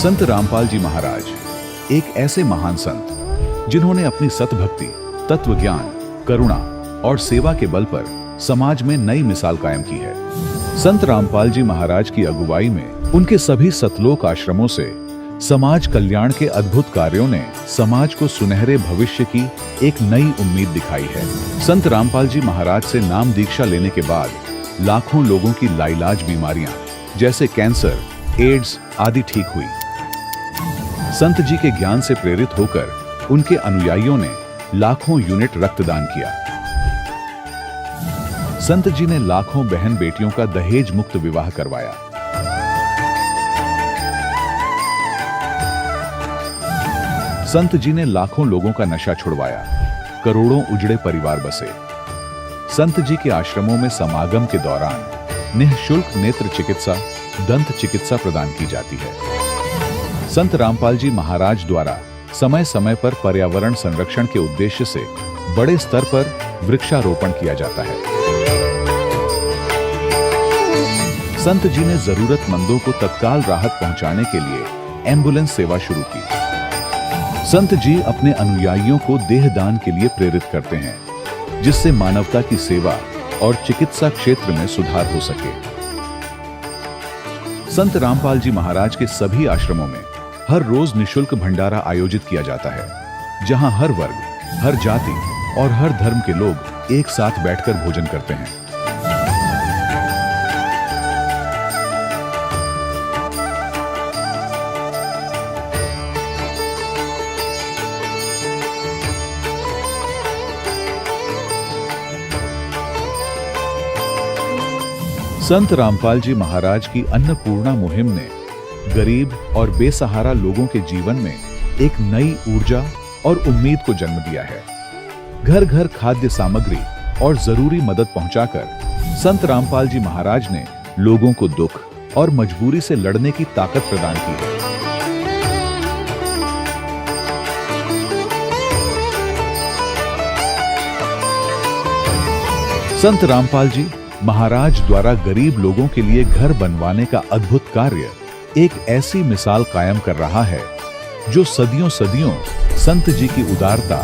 संत रामपाल जी महाराज एक ऐसे महान संत जिन्होंने अपनी सतभक्ति, तत्व ज्ञान, करुणा और सेवा के बल पर समाज में नई मिसाल कायम की है। संत रामपाल जी महाराज की अगुवाई में उनके सभी सतलोक आश्रमों से समाज कल्याण के अद्भुत कार्यों ने समाज को सुनहरे भविष्य की एक नई उम्मीद दिखाई है। संत रामपाल जी महाराज से नाम दीक्षा लेने के बाद लाखों लोगों की लाइलाज बीमारियां जैसे कैंसर, एड्स आदि ठीक हुई। संत जी के ज्ञान से प्रेरित होकर उनके अनुयायियों ने लाखों यूनिट रक्तदान किया। संत जी ने लाखों बहन बेटियों का दहेज मुक्त विवाह करवाया। संत जी ने लाखों लोगों का नशा छुड़वाया, करोड़ों उजड़े परिवार बसे। संत जी के आश्रमों में समागम के दौरान निःशुल्क नेत्र चिकित्सा, दंत चिकित्सा प्रदान की जाती है। संत रामपाल जी महाराज द्वारा समय समय पर पर्यावरण संरक्षण के उद्देश्य से बड़े स्तर पर वृक्षारोपण किया जाता है। संत जी ने जरूरतमंदों को तत्काल राहत पहुंचाने के लिए एम्बुलेंस सेवा शुरू की। संत जी अपने अनुयायियों को देहदान के लिए प्रेरित करते हैं, जिससे मानवता की सेवा और चिकित्सा क्षेत्र में सुधार हो सके। संत रामपाल जी महाराज के सभी आश्रमों में हर रोज निःशुल्क भंडारा आयोजित किया जाता है, जहां हर वर्ग, हर जाति और हर धर्म के लोग एक साथ बैठकर भोजन करते हैं। संत रामपाल जी महाराज की अन्नपूर्णा मुहिम ने गरीब और बेसहारा लोगों के जीवन में एक नई ऊर्जा और उम्मीद को जन्म दिया है। घर घर खाद्य सामग्री और जरूरी मदद पहुंचाकर संत रामपाल जी महाराज ने लोगों को दुख और मजबूरी से लड़ने की ताकत प्रदान की है। संत रामपाल जी महाराज द्वारा गरीब लोगों के लिए घर बनवाने का अद्भुत कार्य एक ऐसी मिसाल कायम कर रहा है जो सदियों सदियों संत जी की उदारता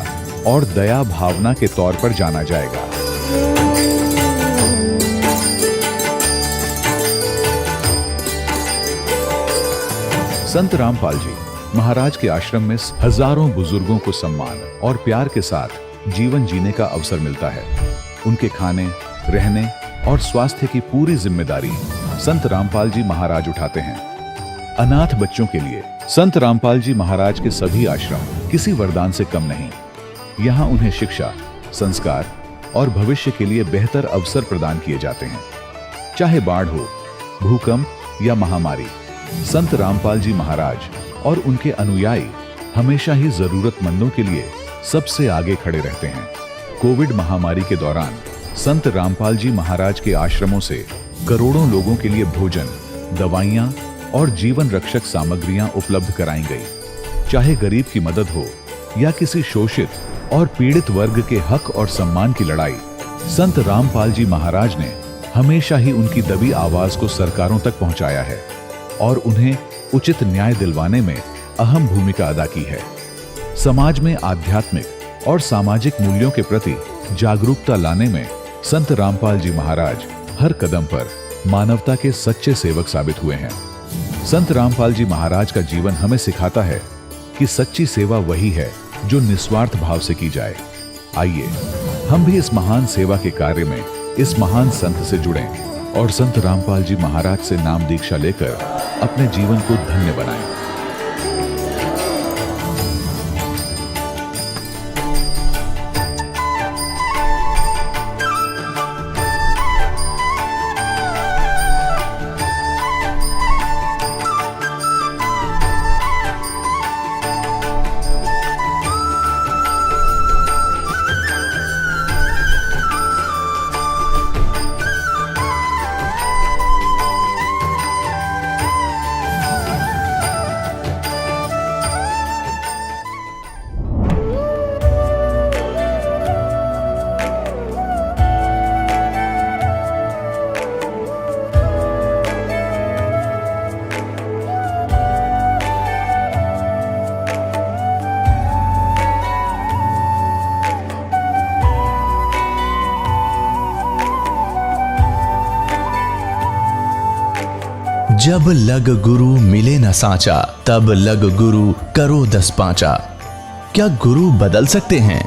और दया भावना के तौर पर जाना जाएगा। संत रामपाल जी महाराज के आश्रम में हजारों बुजुर्गों को सम्मान और प्यार के साथ जीवन जीने का अवसर मिलता है। उनके खाने, रहने और स्वास्थ्य की पूरी जिम्मेदारी संत रामपाल जी महाराज उठाते हैं। अनाथ बच्चों के लिए संत रामपाल जी महाराज के सभी आश्रम किसी वरदान से कम नहीं। यहाँ उन्हें शिक्षा, संस्कार और भविष्य के लिए बेहतर अवसर प्रदान किए जाते हैं। चाहे बाढ़ हो, भूकंप या महामारी, संत रामपाल जी महाराज और उनके अनुयायी हमेशा ही जरूरतमंदों के लिए सबसे आगे खड़े रहते हैं। कोविड महामारी के दौरान संत रामपाल जी महाराज के आश्रमों से करोड़ों लोगों के लिए भोजन, दवाइयां और जीवन रक्षक सामग्रियां उपलब्ध कराई गई। चाहे गरीब की मदद हो या किसी शोषित और पीड़ित वर्ग के हक और सम्मान की लड़ाई, संत रामपाल जी महाराज ने हमेशा ही उनकी दबी आवाज को सरकारों तक पहुंचाया है और उन्हें उचित न्याय दिलवाने में अहम भूमिका अदा की है। समाज में आध्यात्मिक और सामाजिक मूल्यों के प्रति जागरूकता लाने में संत रामपाल जी महाराज हर कदम पर मानवता के सच्चे सेवक साबित हुए हैं। संत रामपाल जी महाराज का जीवन हमें सिखाता है कि सच्ची सेवा वही है जो निस्वार्थ भाव से की जाए। आइए हम भी इस महान सेवा के कार्य में इस महान संत से जुड़ें और संत रामपाल जी महाराज से नाम दीक्षा लेकर अपने जीवन को धन्य बनाएं। जब लग गुरु मिले न साचा, तब लग गुरु करो 10 पांचा। क्या गुरु बदल सकते हैं?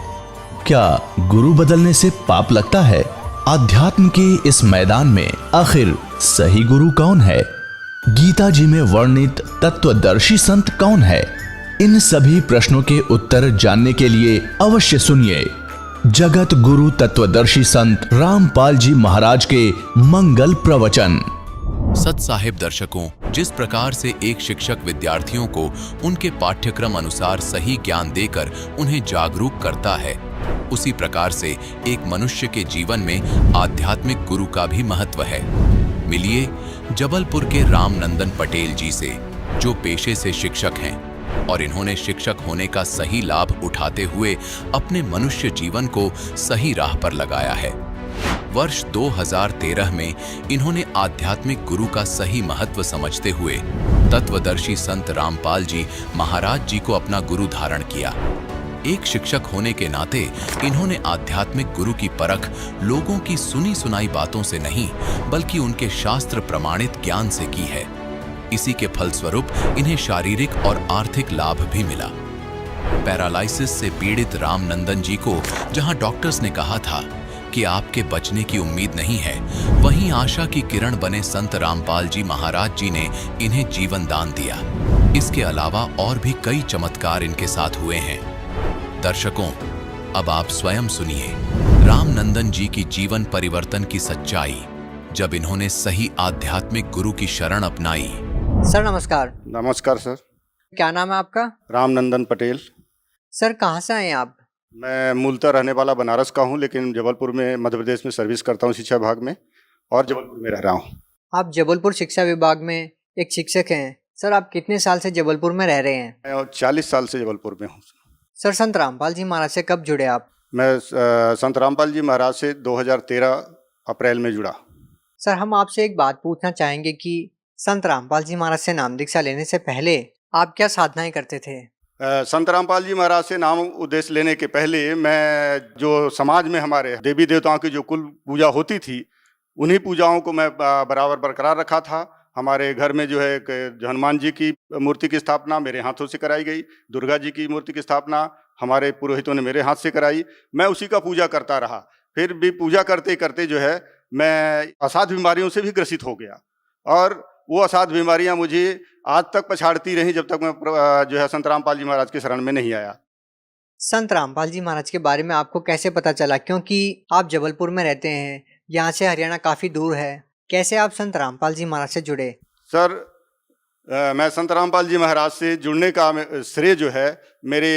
क्या गुरु बदलने से पाप लगता है? अध्यात्म के इस मैदान में आखिर सही गुरु कौन है? गीता जी में वर्णित तत्वदर्शी संत कौन है? इन सभी प्रश्नों के उत्तर जानने के लिए अवश्य सुनिए जगत गुरु तत्वदर्शी संत रामपाल जी महाराज के मंगल प्रवचन। सत साहिब दर्शकों, जिस प्रकार से एक शिक्षक विद्यार्थियों को उनके पाठ्यक्रम अनुसार सही ज्ञान देकर उन्हें जागरूक करता है, उसी प्रकार से एक मनुष्य के जीवन में आध्यात्मिक गुरु का भी महत्व है। मिलिए जबलपुर के रामनंदन पटेल जी से, जो पेशे से शिक्षक हैं और इन्होंने शिक्षक होने का सही लाभ उठाते हुए अपने मनुष्य जीवन को सही राह पर लगाया है। वर्ष 2013 में इन्होंने आध्यात्मिक गुरु का सही महत्व समझते हुए तत्वदर्शी संत रामपाल जी महाराज जी को अपना गुरु धारण किया। एक शिक्षक होने के नाते इन्होंने आध्यात्मिक गुरु की परख लोगों की सुनी सुनाई बातों से नहीं, बल्कि उनके शास्त्र प्रमाणित ज्ञान से की है। इसी के फलस्वरूप इन्हें शारीरिक और आर्थिक लाभ भी मिला। पैरालिसिस से पीड़ित रामनंदन जी को जहां डॉक्टर्स ने कहा था कि आपके बचने की उम्मीद नहीं है, वहीं आशा की किरण बने संत रामपाल जी महाराज जी ने इन्हें जीवन दान दिया। इसके अलावा और भी कई चमत्कार इनके साथ हुए हैं। दर्शकों, अब आप स्वयं सुनिए रामनंदन जी की जीवन परिवर्तन की सच्चाई, जब इन्होंने सही आध्यात्मिक गुरु की शरण अपनाई। सर नमस्कार। नमस्कार सर। क्या नाम है आपका? रामनंदन पटेल। सर कहाँ से आए हैं आप? मैं मूलतः रहने वाला बनारस का हूँ, लेकिन जबलपुर में मध्य प्रदेश में सर्विस करता हूँ शिक्षा विभाग में, और जबलपुर में रह रहा हूँ। आप जबलपुर शिक्षा विभाग में एक शिक्षक हैं। सर आप कितने साल से जबलपुर में रह रहे हैं? मैं 40 साल से जबलपुर में हूँ। सर संत रामपाल जी महाराज से कब जुड़े आप? मैं संत रामपाल जी महाराज से 2013 अप्रैल में जुड़ा। सर हम आपसे एक बात पूछना चाहेंगे कि संत रामपाल जी महाराज से नाम दीक्षा लेने से पहले आप क्या साधनाएं करते थे? संत रामपाल जी महाराज से नाम उद्देश्य लेने के पहले मैं जो समाज में हमारे देवी देवताओं की जो कुल पूजा होती थी, उन्हीं पूजाओं को मैं बराबर बरकरार रखा था। हमारे घर में जो है हनुमान जी की मूर्ति की स्थापना मेरे हाथों से कराई गई, दुर्गा जी की मूर्ति की स्थापना हमारे पुरोहितों ने मेरे हाथ से कराई। मैं उसी का पूजा करता रहा। फिर भी पूजा करते करते जो है मैं असाध्य बीमारियों से भी ग्रसित हो गया, और वो असाध्य बीमारियां मुझे आज तक पछाड़ती रहीं जब तक मैं जो है संत रामपाल जी महाराज के शरण में नहीं आया। संत रामपाल जी महाराज के बारे में आपको कैसे पता चला? क्योंकि आप जबलपुर में रहते हैं, यहाँ से हरियाणा काफ़ी दूर है। कैसे आप संत रामपाल जी महाराज से जुड़े? सर मैं संत रामपाल जी महाराज से जुड़ने का श्रेय जो है मेरे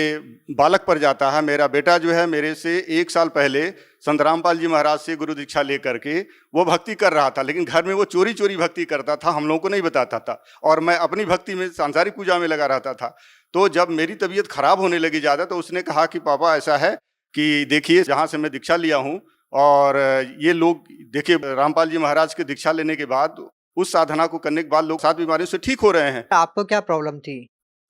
बालक पर जाता है। मेरा बेटा जो है मेरे से 1 साल पहले संत रामपाल जी महाराज से गुरु दीक्षा लेकर के वो भक्ति कर रहा था, लेकिन घर में वो चोरी चोरी भक्ति करता था, हम लोगों को नहीं बताता था, और मैं अपनी भक्ति में सांसारिक पूजा में लगा रहता था। तो जब मेरी तबीयत खराब होने लगी ज़्यादा, तो उसने कहा कि पापा ऐसा है कि देखिए जहाँ से मैं दीक्षा लिया हूँ, और ये लोग देखिए रामपाल जी महाराज के दीक्षा लेने के बाद उस साधना को करने के बाद लोग 7 बीमारियों से ठीक हो रहे हैं। आपको क्या प्रॉब्लम थी?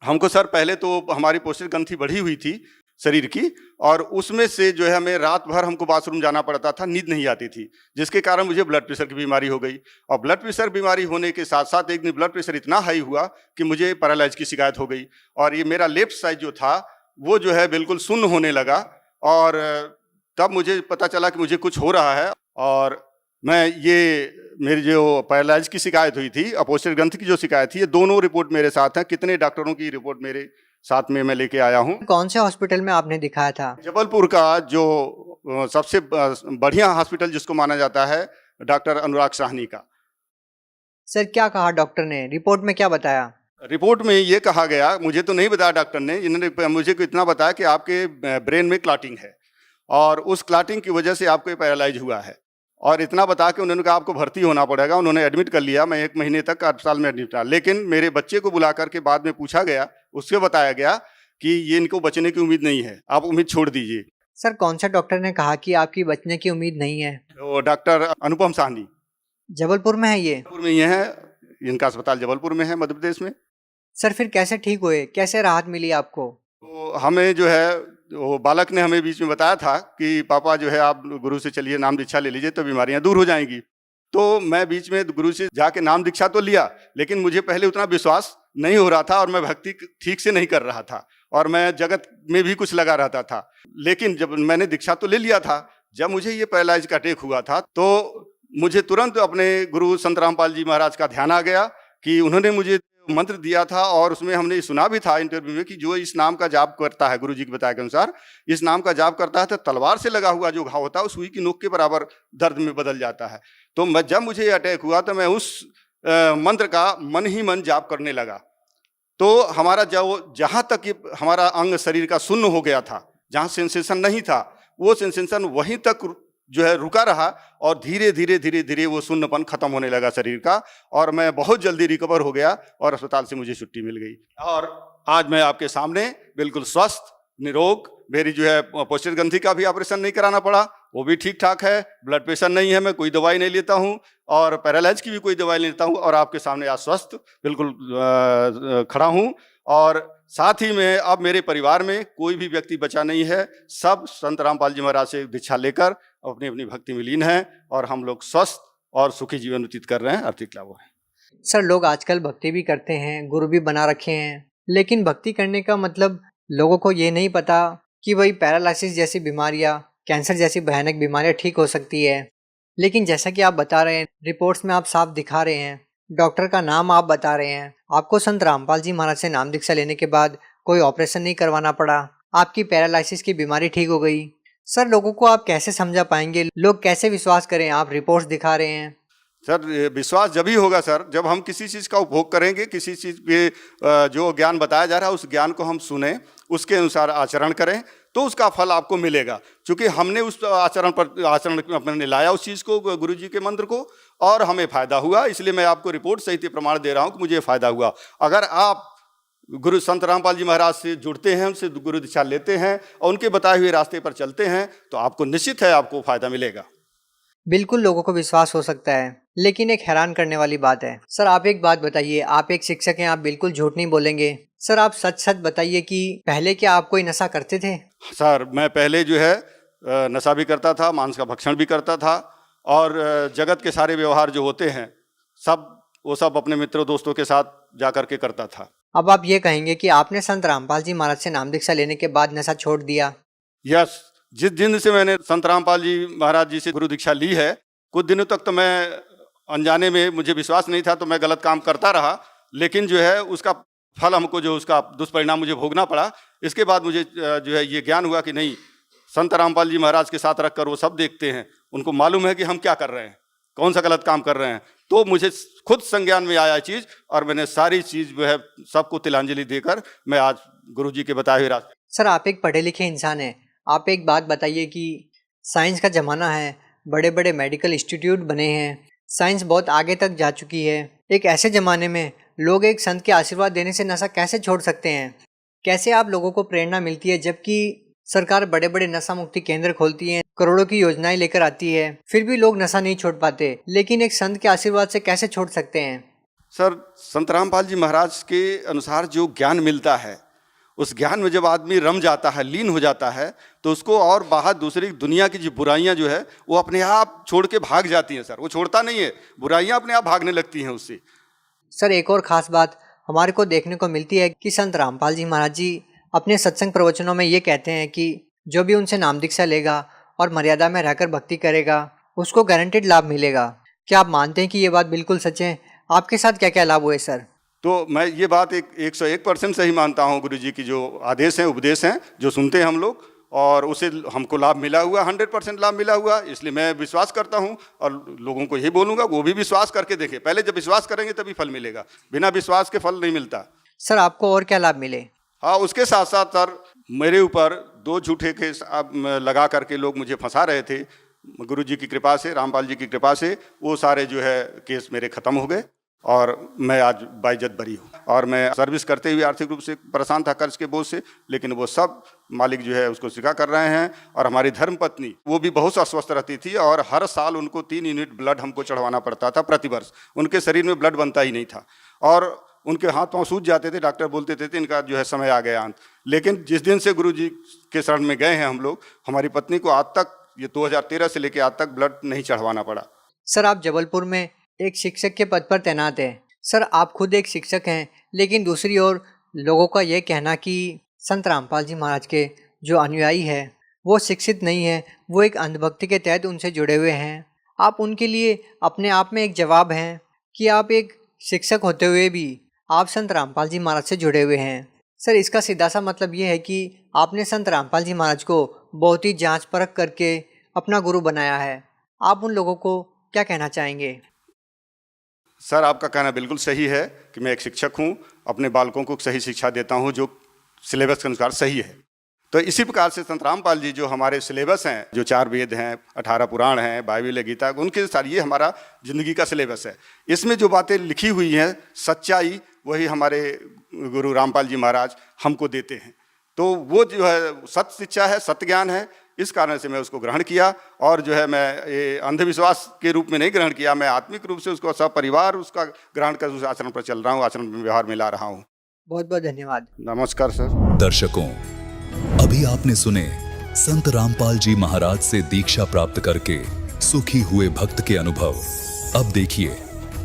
हमको सर पहले तो हमारी पोस्टर ग्रंथि बढ़ी हुई थी शरीर की, और उसमें से जो है हमें रात भर हमको बाथरूम जाना पड़ता था, नींद नहीं आती थी, जिसके कारण मुझे ब्लड प्रेशर की बीमारी हो गई। और ब्लड प्रेशर बीमारी होने के साथ साथ एक दिन ब्लड प्रेशर इतना हाई हुआ कि मुझे पैरालाइज की शिकायत हो गई, और ये मेरा लेफ्ट साइड जो था वो जो है बिल्कुल शून्य होने लगा। और तब मुझे पता चला कि मुझे कुछ हो रहा है, और मैं ये मेरी जो पैरालाइज की शिकायत हुई थी, अपोस्टर ग्रंथ की जो शिकायत थी, ये दोनों रिपोर्ट मेरे साथ हैं। कितने डॉक्टरों की रिपोर्ट मेरे साथ में मैं लेके आया हूँ। कौन से हॉस्पिटल में आपने दिखाया था? जबलपुर का जो सबसे बढ़िया हॉस्पिटल जिसको माना जाता है, डॉक्टर अनुराग साहनी का। सर क्या कहा डॉक्टर ने? रिपोर्ट में क्या बताया? रिपोर्ट में ये कहा गया, मुझे तो नहीं बताया डॉक्टर ने, इन्होंने मुझे को इतना बताया कि आपके ब्रेन में क्लॉटिंग है, और उस क्लॉटिंग की वजह से आपको पैरालाइज हुआ है, और इतना बता के उन्होंने कहा आपको भर्ती होना पड़ेगा। उन्होंने एडमिट कर लिया। मैं 1 महीने तक अस्पताल में एडमिट था, लेकिन मेरे बच्चे को बुला करके बाद में पूछा गया, उससे बताया गया कि ये इनको बचने की उम्मीद नहीं है, आप उम्मीद छोड़ दीजिए। सर कौन सा डॉक्टर ने कहा कि आपकी बचने की उम्मीद नहीं है? वो डॉक्टर अनुपम साहनी। जबलपुर में है ये? जबलपुर में ये है, इनका अस्पताल जबलपुर में है, मध्य प्रदेश में। सर फिर कैसे ठीक हुए? कैसे राहत मिली आपको? तो हमें जो है वो बालक ने हमें बीच में बताया था कि पापा जो है आप गुरु से चलिए, नाम दीक्षा ले लीजिए तो बीमारियां दूर हो जाएंगी। तो मैं बीच में गुरु से जाके नाम दीक्षा तो लिया, लेकिन मुझे पहले उतना विश्वास नहीं हो रहा था और मैं भक्ति ठीक से नहीं कर रहा था और मैं जगत में भी कुछ लगा रहता था। लेकिन जब मैंने दीक्षा तो ले लिया था, जब मुझे ये पैरालाइज का अटैक हुआ था तो मुझे तुरंत अपने गुरु संत रामपाल जी महाराज का ध्यान आ गया कि उन्होंने मुझे मंत्र दिया था और उसमें हमने सुना भी था इंटरव्यू में कि जो इस नाम का जाप करता है, गुरु जी के बताए के अनुसार इस नाम का जाप करता है तो तलवार से लगा हुआ जो घाव होता है सुई की नोक के बराबर दर्द में बदल जाता है। तो जब मुझे अटैक हुआ तो मैं उस मंत्र का मन ही मन जाप करने लगा। तो हमारा जहाँ तक हमारा अंग शरीर का शून्य हो गया था, जहाँ सेंसेशन नहीं था, वो सेंसेशन वहीं तक जो है रुका रहा और धीरे धीरे धीरे धीरे वो शून्यपन खत्म होने लगा शरीर का और मैं बहुत जल्दी रिकवर हो गया और अस्पताल से मुझे छुट्टी मिल गई और आज मैं आपके सामने बिल्कुल स्वस्थ निरोग। मेरी जो है पोस्टर ग्रंथि का भी ऑपरेशन नहीं कराना पड़ा, वो भी ठीक ठाक है। ब्लड प्रेशर नहीं है, मैं कोई दवाई नहीं लेता हूँ और पैरालाइज की भी कोई दवाई नहीं लेता हूँ और आपके सामने आज स्वस्थ बिल्कुल खड़ा हूँ। और साथ ही में अब मेरे परिवार में कोई भी व्यक्ति बचा नहीं है, सब संत रामपाल जी महाराज से दीक्षा लेकर अपनी अपनी भक्ति में लीन हैं और हम लोग स्वस्थ और सुखी जीवन व्यतीत कर रहे हैं, आर्थिक लाभ है। सर, लोग आजकल भक्ति भी करते हैं, गुरु भी बना रखे हैं, लेकिन भक्ति करने का मतलब लोगों को ये नहीं पता कि वही पैरालिसिस जैसी बीमारियां, कैंसर जैसी भयानक बीमारियां ठीक हो सकती है। लेकिन जैसा कि आप बता रहे हैं, रिपोर्ट्स में आप साफ दिखा रहे हैं, डॉक्टर का नाम आप बता रहे हैं, आपको संत रामपाल जी महाराज से नाम दीक्षा लेने के बाद कोई ऑपरेशन नहीं करवाना पड़ा, आपकी पैरालिसिस की बीमारी ठीक हो गई। सर, लोगों को आप कैसे समझा पाएंगे, लोग कैसे विश्वास करें? आप रिपोर्ट्स दिखा रहे हैं। सर, विश्वास जब ही होगा सर जब हम किसी चीज़ का उपभोग करेंगे, किसी चीज़ पे जो ज्ञान बताया जा रहा है उस ज्ञान को हम सुने, उसके अनुसार आचरण करें तो उसका फल आपको मिलेगा। क्योंकि हमने उस आचरण अपने लाया उस चीज़ को, गुरु जी के मंत्र को, और हमें फ़ायदा हुआ। इसलिए मैं आपको रिपोर्ट सहित प्रमाण दे रहा हूँ कि मुझे फ़ायदा हुआ। अगर आप गुरु संत रामपाल जी महाराज से जुड़ते हैं, उनसे गुरु दीक्षा लेते हैं और उनके बताए हुए रास्ते पर चलते हैं तो आपको निश्चित है आपको फ़ायदा मिलेगा। बिल्कुल लोगों को विश्वास हो सकता है, लेकिन एक हैरान करने वाली बात है। सर, आप एक बात बताइए, आप एक शिक्षक हैं, आप बिल्कुल झूठ नहीं बोलेंगे। सर, आप सच सच बताइए कि पहले क्या आप कोई नशा करते थे? सर, मैं पहले जो है नशा भी करता था, मांस का भक्षण भी करता था और जगत के सारे व्यवहार जो होते हैं वो सब अपने मित्रों दोस्तों के साथ जा कर के करता था। अब आप ये कहेंगे कि आपने संत रामपाल जी महाराज से नाम दीक्षा लेने के बाद नशा छोड़ दिया? यस, जिस दिन से मैंने संत रामपाल जी महाराज जी से गुरु दीक्षा ली है, कुछ दिनों तक तो मैं अनजाने में, मुझे विश्वास नहीं था तो मैं गलत काम करता रहा, लेकिन जो है उसका फल हमको, जो उसका दुष्परिणाम मुझे भोगना पड़ा। इसके बाद मुझे जो है ये ज्ञान हुआ कि नहीं, संत रामपाल जी महाराज के साथ रखकर वो सब देखते हैं, उनको मालूम है कि हम क्या कर रहे हैं, कौन सा गलत काम कर रहे हैं। तो मुझे खुद संज्ञान में आया चीज़ और मैंने सारी चीज़ जो है सबको तिलांजलि देकर मैं आज गुरु जी के बताए हुए रास्ते। सर, आप एक पढ़े लिखे इंसान हैं, आप एक बात बताइए कि साइंस का ज़माना है, बड़े बड़े मेडिकल इंस्टीट्यूट बने हैं, साइंस बहुत आगे तक जा चुकी है। एक ऐसे ज़माने में लोग एक संत के आशीर्वाद देने से नशा कैसे छोड़ सकते हैं? कैसे आप लोगों को प्रेरणा मिलती है, जबकि सरकार बड़े बड़े नशा मुक्ति केंद्र खोलती है, करोड़ों की योजनाएं लेकर आती है, फिर भी लोग नशा नहीं छोड़ पाते, लेकिन एक संत के आशीर्वाद से कैसे छोड़ सकते हैं? सर, संत रामपाल जी महाराज के अनुसार जो ज्ञान मिलता है, उस ज्ञान में जब आदमी रम जाता है, लीन हो जाता है, तो उसको और बाहर दूसरी दुनिया की जो बुराइयां जो है वो अपने आप छोड़ के भाग जाती हैं। सर, वो छोड़ता नहीं है, बुराइयां अपने आप भागने लगती हैं उससे। सर, एक और ख़ास बात हमारे को देखने को मिलती है कि संत रामपाल जी महाराज जी अपने सत्संग प्रवचनों में ये कहते हैं कि जो भी उनसे नाम दीक्षा लेगा और मर्यादा में रहकर भक्ति करेगा उसको गारंटेड लाभ मिलेगा। क्या आप मानते हैं कि ये बात बिल्कुल सच है? आपके साथ क्या क्या लाभ हुए सर? तो मैं ये बात 101% सही मानता हूँ। गुरु जी की जो आदेश हैं, उपदेश हैं, जो सुनते हैं हम लोग, और उसे हमको लाभ मिला हुआ, 100% लाभ मिला हुआ। इसलिए मैं विश्वास करता हूँ और लोगों को यही बोलूँगा वो भी विश्वास करके देखें। पहले जब विश्वास करेंगे तभी फल मिलेगा, बिना विश्वास के फल नहीं मिलता। सर, आपको और क्या लाभ मिले? हाँ, उसके साथ साथ सर मेरे ऊपर 2 झूठे केस लगा करके लोग मुझे फंसा रहे थे। गुरु जी की कृपा से, रामपाल जी की कृपा से वो सारे जो है केस मेरे ख़त्म हो गए और मैं आज बाइज्जत बरी हूँ। और मैं सर्विस करते हुए आर्थिक रूप से परेशान था कर्ज के बोझ से, लेकिन वो सब मालिक जो है उसको स्वीकार कर रहे हैं। और हमारी धर्मपत्नी वो भी बहुत अस्वस्थ रहती थी और हर साल उनको 3 यूनिट ब्लड हमको चढ़वाना पड़ता था प्रतिवर्ष। उनके शरीर में ब्लड बनता ही नहीं था और उनके हाथ पाँव सूज जाते थे। डॉक्टर बोलते थे इनका जो है समय आ गया अंत। लेकिन जिस दिन से गुरु जी के शरण में गए हैं हम लोग, हमारी पत्नी को आज तक, ये 2013 से लेकर आज तक ब्लड नहीं चढ़वाना पड़ा। सर, आप जबलपुर में एक शिक्षक के पद पर तैनात हैं। सर, आप खुद एक शिक्षक हैं, लेकिन दूसरी ओर लोगों का ये कहना कि संत रामपाल जी महाराज के जो अनुयायी हैं वो शिक्षित नहीं है, वो एक अंधभक्ति के तहत उनसे जुड़े हुए हैं। आप उनके लिए अपने आप में एक जवाब हैं कि आप एक शिक्षक होते हुए भी आप संत रामपाल जी महाराज से जुड़े हुए हैं। सर, इसका सीधा सा मतलब ये है कि आपने संत रामपाल जी महाराज को बहुत ही जांच परख करके अपना गुरु बनाया है। आप उन लोगों को क्या कहना चाहेंगे? सर, आपका कहना बिल्कुल सही है कि मैं एक शिक्षक हूँ, अपने बालकों को सही शिक्षा देता हूँ जो सिलेबस के अनुसार सही है। तो इसी प्रकार से संत रामपाल जी जो हमारे सिलेबस हैं, जो 4 वेद हैं, 18 पुराण हैं, बाइबल है, गीता, उनके साथ ये हमारा जिंदगी का सिलेबस है। इसमें जो बातें लिखी हुई हैं सच्चाई, वही हमारे गुरु रामपाल जी महाराज हमको देते हैं। तो वो जो है सत्य शिक्षा है, सत्य ज्ञान है। इस कारण से मैं उसको ग्रहण किया, और जो है मैं ये अंधविश्वास के रूप में नहीं ग्रहण किया, मैं आत्मिक रूप से उसको सब परिवार उसका ग्रहण कर उस आचरण पर चल रहा हूँ, आचरण में व्यवहार में ला रहा हूँ। बहुत बहुत धन्यवाद। नमस्कार सर। दर्शकों, अभी आपने सुने संत रामपाल जी महाराज से दीक्षा प्राप्त करके सुखी हुए भक्त के अनुभव। अब देखिए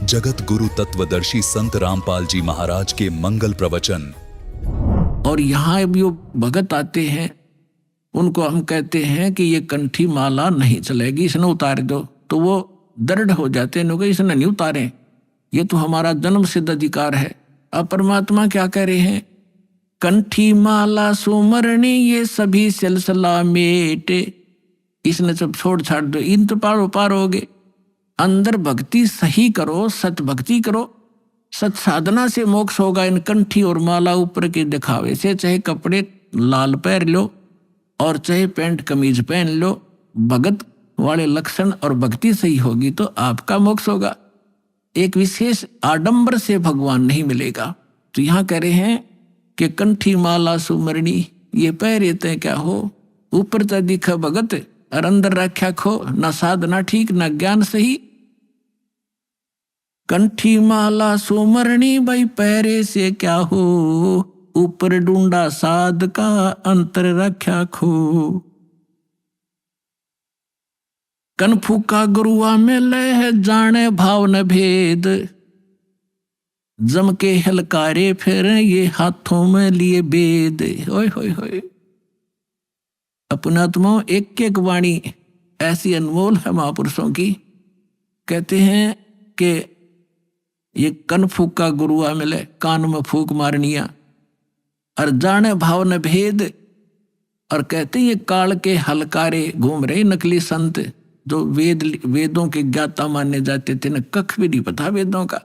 जगत गुरु तत्वदर्शी संत रामपाल जी महाराज के मंगल प्रवचन। और यहाँ भी वो भगत आते हैं, उनको हम कहते हैं कि ये कंठी माला नहीं चलेगी, इसने उतार दो, तो वो दृढ़ हो जाते हैं, कि इसने नहीं उतारे, ये तो हमारा जन्म सिद्ध अधिकार है। अब परमात्मा क्या कह रहे हैं? कंठी माला सुमरणी ये सभी सिलसिला मेटे, इसने सब छोड़ छाड़ दो, इन तो पारो पार होगे। अंदर भक्ति सही करो, सत भक्ति करो, सत साधना से मोक्ष होगा। इन कंठी और माला ऊपर के दिखावे से, चाहे कपड़े लाल पहन लो और चाहे पैंट कमीज पहन लो, भगत वाले लक्षण और भक्ति सही होगी तो आपका मोक्ष होगा। एक विशेष आडंबर से भगवान नहीं मिलेगा। तो यहाँ कह रहे हैं कि कंठी माला सुमरणी ये पहरे ते क्या हो, ऊपर तो दिखा भगत और अंदर रख्या खो, न साधना ठीक न ज्ञान सही। कंठी माला सुमरणी भाई पहरे से क्या हो, ऊपर ढूंढा साध का अंतर रख्या खो। कन फूका गुरुआ में लह जाने भाव न भेद, जम के हलकारे फिर ये हाथों में लिए बेद। ओए होए होए, अपनात्मा एक एक वाणी ऐसी अनमोल है महापुरुषों की। कहते हैं कि ये कन फूका गुरुआ मिले, कान में फूक मारनिया, और जाने भाव न भेद। और कहते हैं ये काल के हलकारे घूम रहे नकली संत, जो वेदों के ज्ञाता माने जाते थे, न कख भी नहीं पता वेदों का।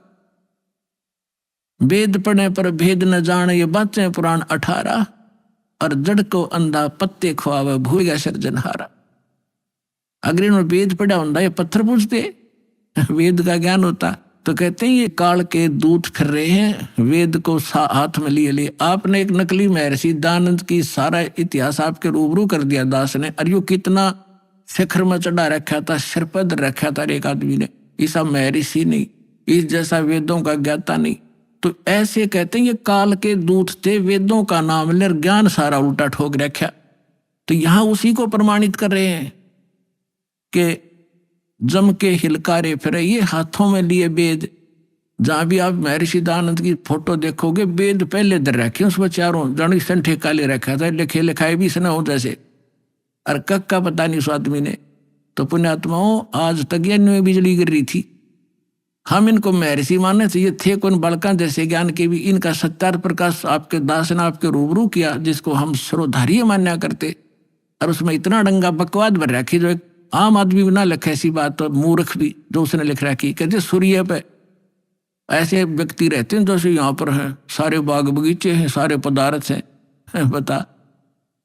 वेद पढ़ने पर भेद न जाने ये बातें पुराण 18, और जड़ को अंधा पत्ते खुआवे भूल गया सृजनहारा। अगर इन्होंने वेद पढ़ा होता ये पत्थर पूछते, वेद का ज्ञान होता। तो कहते हैं ये काल के दूत फिर रहे हैं, वेद को हाथ में लिए लिए। आपने एक नकली महर्षि दानंद की सारा इतिहास आपके रूबरू कर दिया दास ने, और यो कितना शिखर में चढ़ा रखा था, सिरपद रखा था एक आदमी ने। ऐसा महर्षि नहीं, इस जैसा वेदों का ज्ञाता नहीं। तो ऐसे कहते हैं ये काल के दूत थे, वेदों का नाम ले ज्ञान सारा उल्टा ठोक रखा। तो यहाँ उसी को प्रमाणित कर रहे हैं कि जम के हिलकारे फिरे ये हाथों में लिए वेद। जहां भी आप महर्षि दानंद की फोटो देखोगे, वेद पहले दर रखे, उसमें चारों जड़ी संठे काले रखा था, लिखे लिखाए भी इसने हो जैसे, और कक का पता नहीं उस आदमी ने। तो पुण्यात्माओं, आज तक ये बिजली गिर रही थी। हम इनको महर्षि मानने से, ये थे कौन बालका जैसे ज्ञान के भी। इनका सत्यार्थ प्रकाश आपके दास ने आपके रूबरू किया, जिसको हम सर्वधार्य मान्या करते, और उसमें इतना डंगा बकवाद भर रखी जो एक आम आदमी भी ना लिखे ऐसी बात। तो मूर्ख भी जो उसने लिख रखी, कहते सूर्य पे ऐसे व्यक्ति रहते हैं जैसे यहाँ पर हैं, सारे बाग बगीचे हैं, सारे पदार्थ हैं। बता,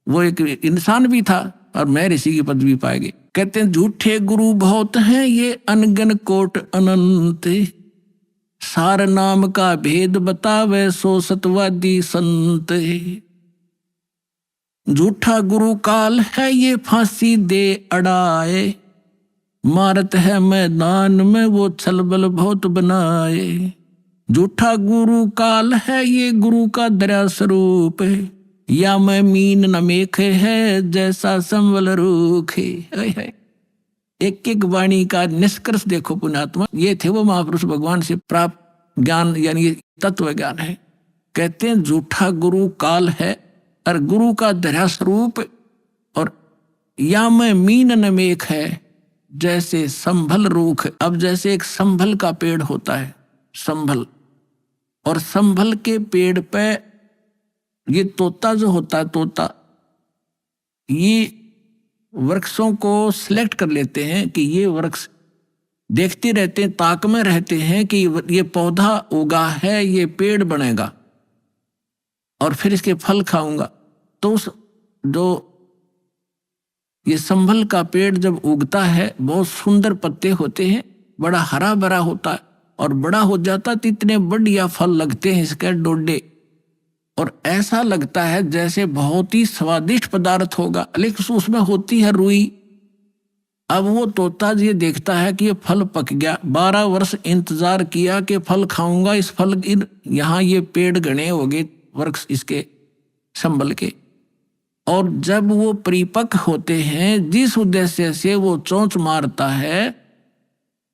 वो एक इंसान भी था और मैं ऋषि की पदवी पाएगी। कहते हैं झूठे गुरु बहुत हैं ये अनगन कोट अनंत, सार नाम का भेद बतावे सो सतवादी संत। झूठा गुरु काल है ये फांसी दे अड़ाए, मारत है मैदान में वो छलबल बहुत बनाए। झूठा गुरु काल है ये गुरु का दया स्वरूप, या मैं मीन न मेखे है जैसा संवल रूखे। एक एक वाणी का निष्कर्ष देखो पुण्यात्मा, ये थे वो महापुरुष भगवान से प्राप्त ज्ञान, यानी तत्व ज्ञान है। कहते हैं झूठा गुरु काल है और गुरु का धरा स्वरूप, और या में मीन नमेक है जैसे संभल रूख। अब जैसे एक संभल का पेड़ होता है, संभल, और संभल के पेड़ पे ये तोता जो होता है, तोता ये वृक्षों को सिलेक्ट कर लेते हैं कि ये वृक्ष, देखते रहते हैं, ताक में रहते हैं कि ये पौधा उगा है, ये पेड़ बनेगा और फिर इसके फल खाऊंगा। तो उस जो ये संभल का पेड़ जब उगता है, बहुत सुंदर पत्ते होते हैं, बड़ा हरा भरा होता है, और बड़ा हो जाता तो इतने बढ़िया फल लगते हैं इसके डोडे, और ऐसा लगता है जैसे बहुत ही स्वादिष्ट पदार्थ होगा, लेकिन उसमें होती है रुई। अब वो तोता ये देखता है कि ये फल पक गया, 12 वर्ष इंतजार किया कि फल खाऊंगा, इस फल यहाँ ये पेड़ घने हो गए वृक्ष इसके संभल के, और जब वो परिपक्व होते हैं, जिस उद्देश्य से वो चोंच मारता है,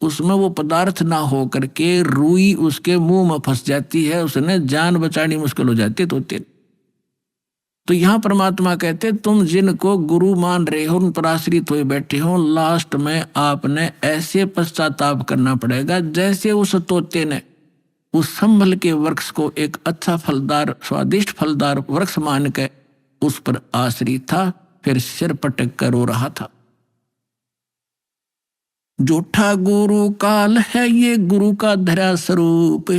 उसमें वो पदार्थ ना हो करके रुई उसके मुंह में फंस जाती है, उसने जान बचानी मुश्किल हो जाती है तोते। तो यहाँ परमात्मा कहते तुम जिनको गुरु मान रहे हो, उन पर आश्रित हुए बैठे हो, लास्ट में आपने ऐसे पश्चाताप करना पड़ेगा जैसे उस तोते ने उस संभल के वृक्ष को एक अच्छा फलदार, स्वादिष्ट फलदार वृक्ष मान के उस पर आश्रित था, फिर सिर पटक कर रो रहा था। झूठा गुरु काल है ये गुरु का धरा स्वरूप,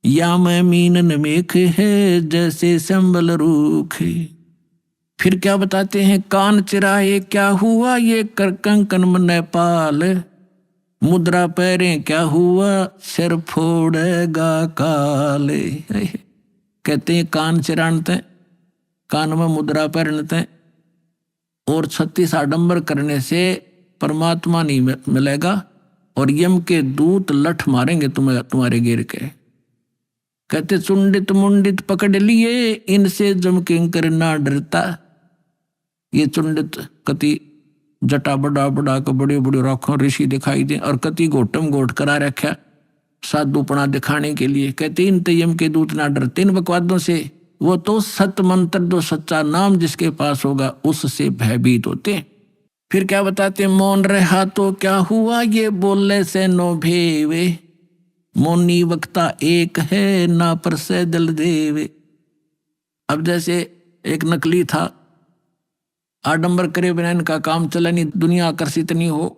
या मैं मीन नमेक है जैसे संबल रूख। फिर क्या बताते हैं, कान चिराए क्या हुआ ये कर कंकन मन पाल, मुद्रा पैरे क्या हुआ सिर फोड़ेगा काल। कहते हैं कान चिरानते, कान में मुद्रा पहनते, और 36 आडंबर करने से परमात्मा नहीं मिलेगा, और यम के दूत लठ मारेंगे तुम्हें तुम्हारे गिर के। कहते चुंडित मुंडित पकड़ लिए इनसे जम किंकर ना डरता। ये चुंडित कति जटा बड़ा बड़ा के बड़े बड़े राखों ऋषि दिखाई दे, और कति गोटम गोट करा रखा साधुपना दिखाने के लिए। कहते इन यम के दूत ना डरते इन बकवादों से, वो तो सत मंत्र जो सच्चा नाम जिसके पास होगा उससे भयभीत होते। फिर क्या बताते, मौन रहा तो क्या हुआ ये बोलने से नो भेवे, मौनी वक्ता एक है ना पर से दल देवे। अब जैसे एक नकली था, आडंबर करे बिना इनका काम चला नहीं, दुनिया आकर्षित नहीं हो,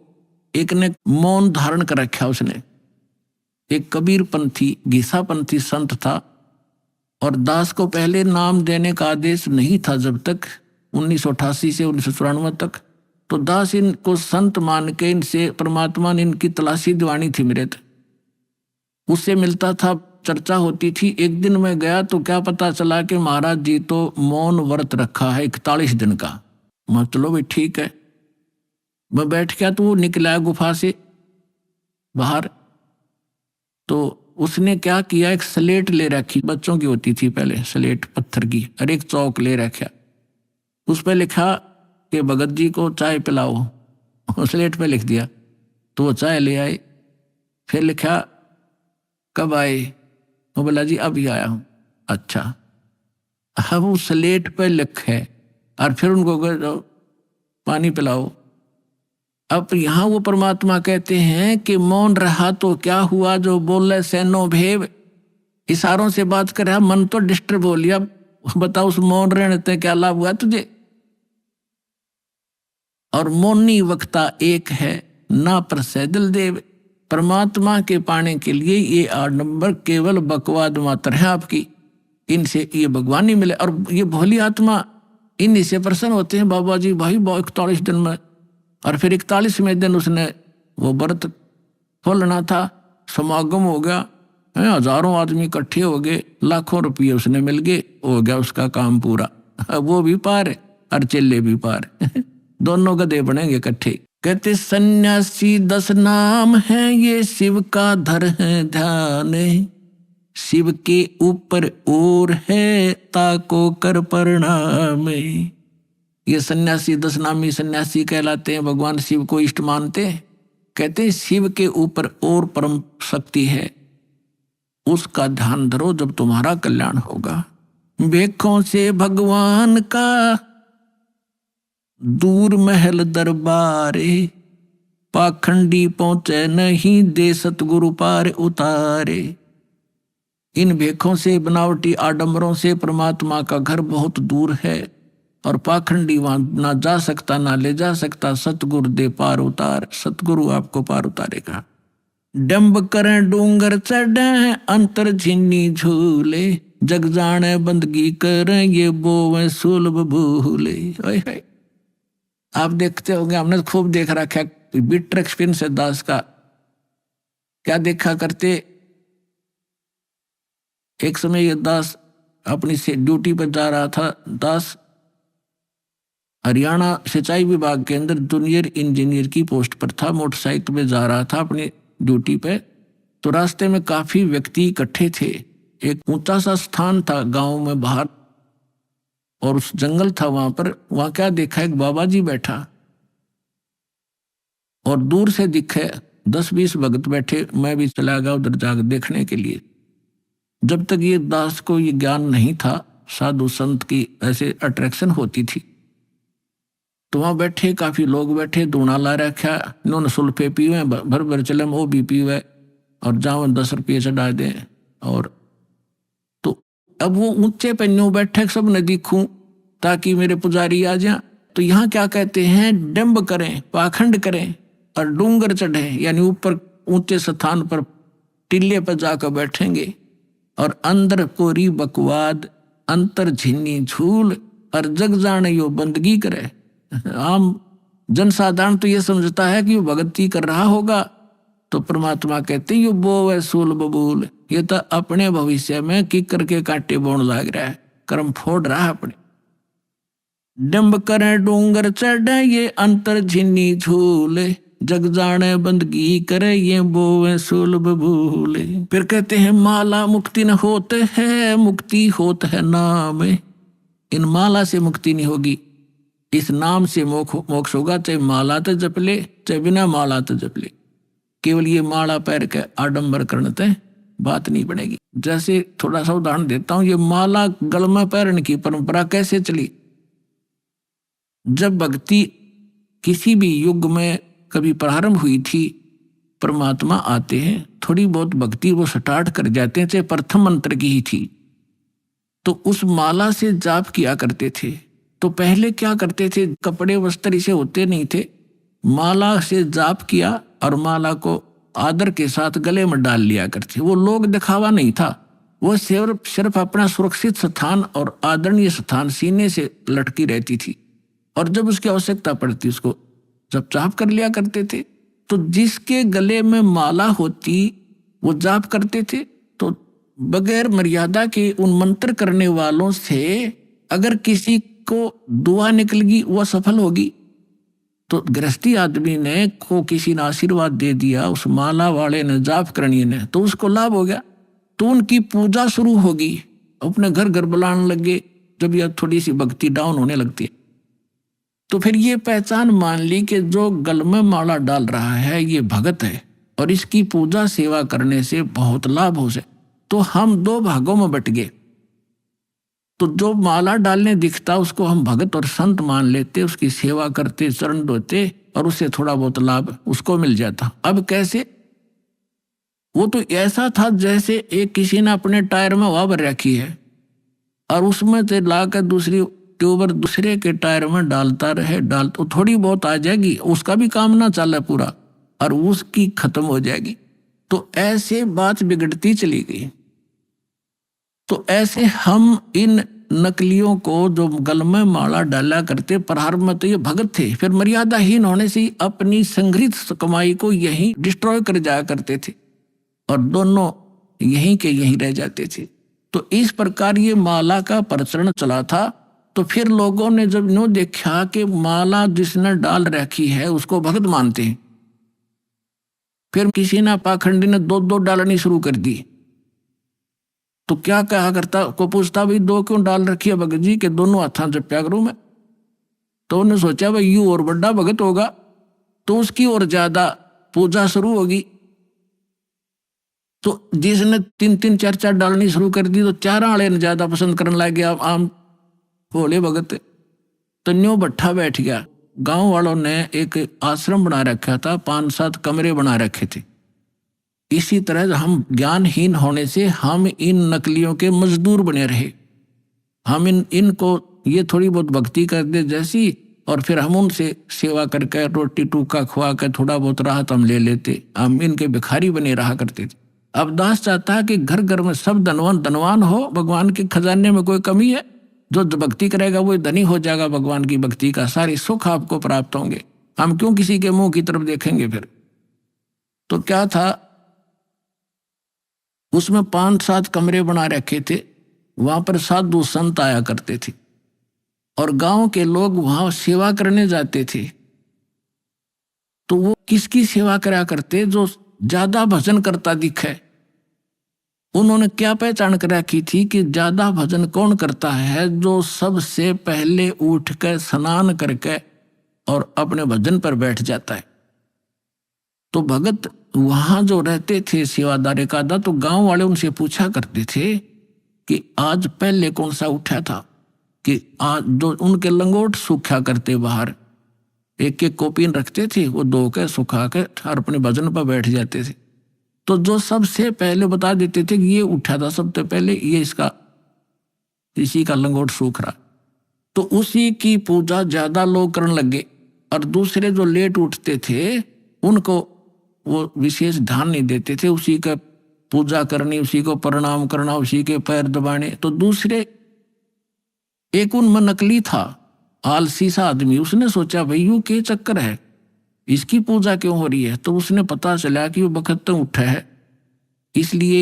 एक ने मौन धारण कर रखा उसने। एक कबीर पंथी घीसा पंथी संत था, और दास को पहले नाम देने का आदेश नहीं था जब तक 1988 से 1994 तक। तो दास इनको संत मान के इनसे परमात्मा ने इनकी तलाशी दिवानी थी मेरे तक, उससे मिलता था, चर्चा होती थी। एक दिन मैं गया तो क्या पता चला कि महाराज जी तो मौन व्रत रखा है 41 दिन का। मैं चलो भाई ठीक है, मैं बैठ गया तो वो निकला गुफा से बाहर। तो उसने क्या किया, एक स्लेट ले रखी, बच्चों की होती थी पहले स्लेट पत्थर की, और एक चौक ले रखा, उस पर लिखा कि भगत जी को चाय पिलाओ। स्लेट पे लिख दिया, तो वो चाय ले आए। फिर लिखा कब आए, वो बोला जी अभी आया हूँ। अच्छा, अब वो स्लेट पे लिखे, और फिर उनको पानी पिलाओ। अब यहाँ वो परमात्मा कहते हैं कि मौन रहा तो क्या हुआ जो बोले से नो भेव, इशारों से बात कर रहा, मन तो डिस्टर्ब हो लिया, बताओ उस मौन रहने से क्या लाभ हुआ तुझे। और मौनी वक्ता एक है ना पर सैदल देव, परमात्मा के पाने के लिए ये आडंबर केवल बकवाद मात्र है आपकी, इनसे ये भगवान नहीं मिले। और ये भोली आत्मा इन्हीं से प्रसन्न होते हैं, बाबा जी भाई 41 दिन में, और फिर 41वें दिन उसने वो व्रत खोलना था, समागम हो गया, हजारों आदमी इकट्ठे हो गए, लाखों रुपये उसने मिल गए, हो गया उसका काम पूरा। वो भी पार और चेले भी पार दोनों गधे बनेंगे इकट्ठे। कहते सन्यासी 10 नाम है ये शिव का धर है ध्यान, शिव के ऊपर और है ताको कर प्रणाम। ये सन्यासी 10 नामी सन्यासी कहलाते हैं, भगवान शिव को इष्ट मानते हैं। कहते हैं शिव के ऊपर और परम शक्ति है, उसका ध्यान धरो जब तुम्हारा कल्याण होगा। भेखों से भगवान का दूर महल दरबारे, पाखंडी पहुंचे नहीं दे सतगुरु पार उतारे। इन भेखों से, बनावटी आडंबरों से परमात्मा का घर बहुत दूर है और पाखंडी वहां ना जा सकता ना ले जा सकता। सतगुरु दे पार उतार, सतगुरु आपको पार उतारेगा। डंब करें डूंगर चढ़े अंतर झिन्नी झूले, जग जाने बंदगी करें ये बोवे सुलभ भूले। ओए आप देखते होंगे, हमने खूब देख रखा है बिटर एक्सपीरियंस है दास का। क्या देखा करते, एक समय ये दास अपनी से ड्यूटी पर जा रहा था। दास हरियाणा सिंचाई विभाग के अंदर जूनियर इंजीनियर की पोस्ट पर था, मोटरसाइकिल पे जा रहा था अपनी ड्यूटी पे। तो रास्ते में काफी व्यक्ति इकट्ठे थे। एक ऊंचा सा स्थान था गांव में बाहर और उस जंगल था वहां पर। वहां क्या देखा, एक बाबा जी बैठा और दूर से दिखे 10-20 भगत बैठे। मैं भी चला गया उधर जाकर देखने के लिए। जब तक ये दास को ये ज्ञान नहीं था साधु संत की ऐसे अट्रैक्शन होती थी, तो वहां बैठे काफी लोग बैठे, दूना ला रखा, इन्होंने सुल्फे पीवे, भर भर चले वो भी पीवे और जाओ 10 रुपये चढ़ा दे। और तो अब वो ऊंचे पे न्यू बैठे, सब ने दिखूं ताकि मेरे पुजारी आ जाए। तो यहाँ क्या कहते हैं, डंब करें, पाखंड करें और डूंगर चढ़े, यानी ऊपर ऊंचे स्थान पर टिल्ले पर जाकर बैठेंगे और अंदर कोरी बकवाद अंतर झिन्नी झूल और जग जाने यो बंदगी करे। आम जनसाधारण तो ये समझता है कि वो भक्ति कर रहा होगा, तो परमात्मा कहते हैं यो बो है सूल बबूल, ये तो अपने भविष्य में किकर के कांटे बोन लाग रहा है, कर्म फोड़ रहा है अपने। डंब करे डूंगर चढ़े ये अंतर झिन्नी झूले, जग जाने बंदगी करे ये बोवे सूल बबूले। फिर कहते हैं माला मुक्ति न होते है, मुक्ति होत है नाम। इन माला से मुक्ति नहीं होगी, इस नाम से मोक्ष होगा। चाहे माला तो जप ले, चाहे बिना माला तो जप ले। केवल ये माला पैर के आडंबर करने से बात नहीं बनेगी। जैसे थोड़ा सा उदाहरण देता हूं, ये माला गल में पैरने की परंपरा कैसे चली। जब भक्ति किसी भी युग में कभी प्रारंभ हुई थी, परमात्मा आते हैं, थोड़ी बहुत भक्ति वो स्टार्ट कर जाते हैं, चाहे प्रथम मंत्र की ही थी, तो उस माला से जाप किया करते थे। तो पहले क्या करते थे, कपड़े वस्त्र इसे होते नहीं थे, माला से जाप किया और माला को आदर के साथ गले में डाल लिया करते। वो लोग दिखावा नहीं था, वो सिर्फ अपना सुरक्षित स्थान और आदरणीय स्थान सीने से लटकी रहती थी। और जब उसकी आवश्यकता पड़ती उसको जब जाप कर लिया करते थे। तो जिसके गले में माला होती वो जाप करते थे। तो बगैर मर्यादा के उन मंत्र करने वालों से अगर किसी को दुआ निकलेगी वो सफल होगी। तो गृहस्थी आदमी ने को किसी ने आशीर्वाद दे दिया, उस माला वाले ने, जाप करनी ने, तो उसको लाभ हो गया। तो उनकी पूजा शुरू होगी, अपने घर घर बुलाने लगे। जब यह थोड़ी सी भक्ति डाउन होने लगती है तो फिर ये पहचान मान ली कि जो गल में माला डाल रहा है ये भगत है और इसकी पूजा सेवा करने से बहुत लाभ हो जाए। तो हम 2 भागों में बट गए। तो जो माला डालने दिखता उसको हम भगत और संत मान लेते, उसकी सेवा करते, चरण धोते और उससे थोड़ा बहुत लाभ उसको मिल जाता। अब कैसे, वो तो ऐसा था जैसे एक किसी ने अपने टायर में हवा भर रखी है और उसमें से लाकर दूसरी ट्यूबर दूसरे के टायर में डालता रहे, तो थोड़ी बहुत आ जाएगी, उसका भी काम ना चले पूरा और उसकी खत्म हो जाएगी। तो ऐसे बात बिगड़ती चली गई। तो ऐसे हम इन नकलियों को जो गल में माला डाला करते, प्रारंभ में तो ये भगत थे, फिर मर्यादाहीन होने से अपनी संग्रहित कमाई को यहीं डिस्ट्रॉय कर जाया करते थे और दोनों यहीं के यहीं रह जाते थे। तो इस प्रकार ये माला का प्रचलन चला था। तो फिर लोगों ने जब नो देखा कि माला जिसने डाल रखी है उसको भगत मानते हैं, फिर किसी ने पाखंडी ने 2 डालनी शुरू कर दी। तो क्या कहा करता को पूछता, भाई 2 क्यों डाल रखी है भगत जी के, दोनों हाथों जप्या करूं मैं। तो उन्होंने सोचा भाई यू और बड़ा भगत होगा तो उसकी और ज्यादा पूजा शुरू होगी। तो जिसने 3-3 4-4 डालनी शुरू कर दी तो 4 वाले ने ज्यादा पसंद करने लग गया आम भोले भगत। तो न्यू भट्ठा बैठ गया। गांव वालों ने एक आश्रम बना रखा था, 5-7 कमरे बना रखे थे। इसी तरह हम ज्ञानहीन होने से हम इन नकलियों के मजदूर बने रहे। हम इनको ये थोड़ी बहुत भक्ति कर दे जैसी, और फिर हम उनसे सेवा करके रोटी टूका खुआ कर थोड़ा बहुत राहत हम ले लेते। हम इनके भिखारी बने रहा करते थे। अब दास चाहता है कि घर घर में सब धनवान धनवान हो, भगवान के खजाने में कोई कमी है? जो भक्ति करेगा वो धनी हो जाएगा, भगवान की भक्ति का सारे सुख आपको प्राप्त होंगे। हम क्यों किसी के मुंह की तरफ देखेंगे फिर? तो क्या था, उसमें 5-7 कमरे बना रखे थे। वहां पर साधु संत आया करते थे और गांव के लोग वहां सेवा करने जाते थे। तो वो किसकी सेवा करा करते? जो ज्यादा भजन करता दिखे। उन्होंने क्या पहचान कर रखी थी कि ज्यादा भजन कौन करता है? जो सबसे पहले उठ कर स्नान करके और अपने भजन पर बैठ जाता है। तो भगत वहां जो रहते थे सेवादार का, तो गांव वाले उनसे पूछा करते थे कि आज पहले कौन सा उठा था, कि आज जो उनके लंगोट सूखा करते बाहर, एक एक कॉपीन रखते थे, वो धो के सुखा के और अपने भजन पर बैठ जाते थे। तो जो सबसे पहले बता देते थे कि ये उठा था सबसे पहले, ये इसी का लंगोट सूख रहा, तो उसी की पूजा ज्यादा लोग करने लगे। और दूसरे जो लेट उठते थे उनको वो विशेष ध्यान नहीं देते थे। उसी का पूजा करनी, उसी को प्रणाम करना, उसी के पैर दबाने। तो दूसरे एक उनमें नकली था, आलसी सा आदमी। उसने सोचा भाई यू क्या चक्कर है, इसकी पूजा क्यों हो रही है? तो उसने पता चला कि वो बखत उठा है, इसलिए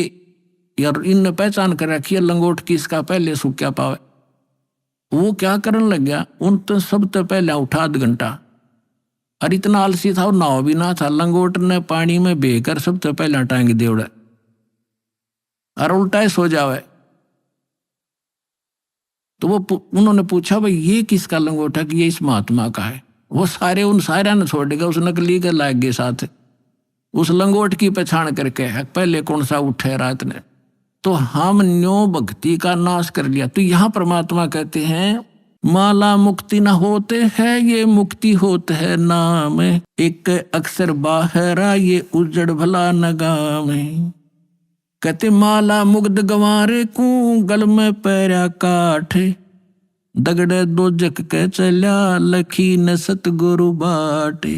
यार इनने पहचान कर रखी है लंगोट की, इसका पहले सूख्या पावे। वो क्या करने लग गया, उन तो सबसे पहले उठा 1/2 घंटा। और इतना आलसी था, नाव भी ना था, लंगोट ने पानी में बेकर सबसे पहले टांग देवड़ा और उल्टा सो जावे। तो वो उन्होंने पूछा भाई ये किसका लंगोट है? कि ये इस महात्मा का है। वो सारे उन सारे ने छोड़ देगा, उस नकली के लाग गए साथ, उस लंगोट की पहचान करके पहले कौन सा उठे रात ने। तो हम न्यो भक्ति का नाश कर लिया। तो यहाँ परमात्मा कहते हैं माला मुक्ति न होते है, ये मुक्ति होते है नाम, एक अक्षर बाहरा ये उजड़ भला न गाम। कहते माला मुग्ध गंवारे को गल में पैरा काठ, दगड़े दो जग के चल्या लखी न सतगुरु बाटे।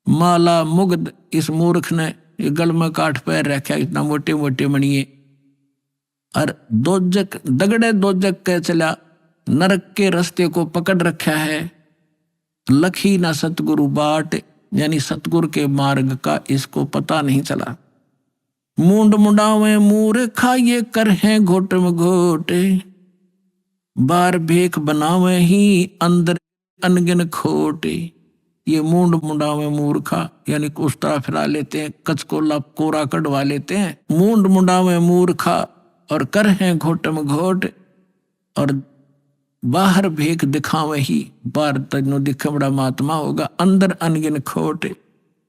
माला मुग्ध, इस मूर्ख ने गल में काठ पैर रखा, इतना मोटे मोटे मणिये। और दगड़े दो जग के चल्या, नरक के रास्ते को पकड़ रखा है। लखी ना सतगुरु बाट, यानी सतगुरु के मार्ग का इसको पता नहीं चला। मूंड मुंडावे मूर्खा ये कर है घोट में घोटे, बार भेख बनावे ही अंदर अनगिन खोटे। ये मूंड मुंडावे मूर्खा यानी कुस्ता फिरा लेते हैं, कचकोला कोरा कटवा लेते हैं। मूंड मुंडावे मूर्खा और कर है घोट में घोट, और बाहर भेख दिखावे ही, बाहर तनु दिखे बड़ा महात्मा होगा, अंदर अनगिन खोटे।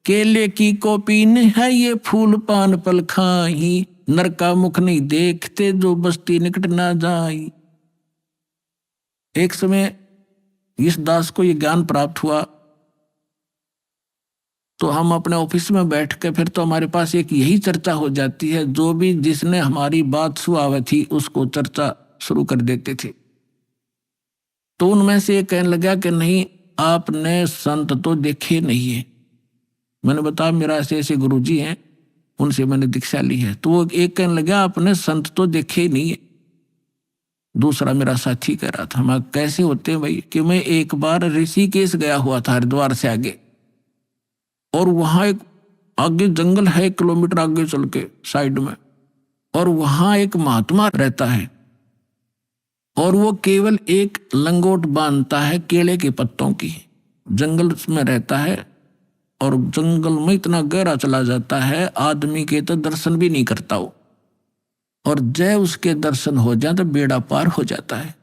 केले की कोपीन है ये फूल पान पल खाही, नर का मुख नहीं देखते जो बस्ती निकट ना जाई। एक समय इस दास को ये ज्ञान प्राप्त हुआ, तो हम अपने ऑफिस में बैठ के फिर तो हमारे पास एक यही चर्चा हो जाती है, जो भी जिसने हमारी बात सुनाई थी उसको चर्चा शुरू कर देते थे। तो उनमें से एक कहने लगा कि नहीं आपने संत तो देखे नहीं है। मैंने बताया मेरा ऐसे गुरुजी हैं, उनसे मैंने दीक्षा ली है। तो वो एक कहने लगा आपने संत तो देखे नहीं है। दूसरा मेरा साथी कह रहा था, मैं कैसे होते हैं भाई? कि मैं एक बार ऋषिकेश गया हुआ था, हरिद्वार से आगे, और वहां एक आगे जंगल है 1 किलोमीटर आगे चल के साइड में, और वहां एक महात्मा रहता है, और वो केवल एक लंगोट बांधता है केले के पत्तों की। जंगल में रहता है और जंगल में इतना गहरा चला जाता है आदमी के तो दर्शन भी नहीं करता वो, और जय उसके दर्शन हो जाए तो बेड़ा पार हो जाता है।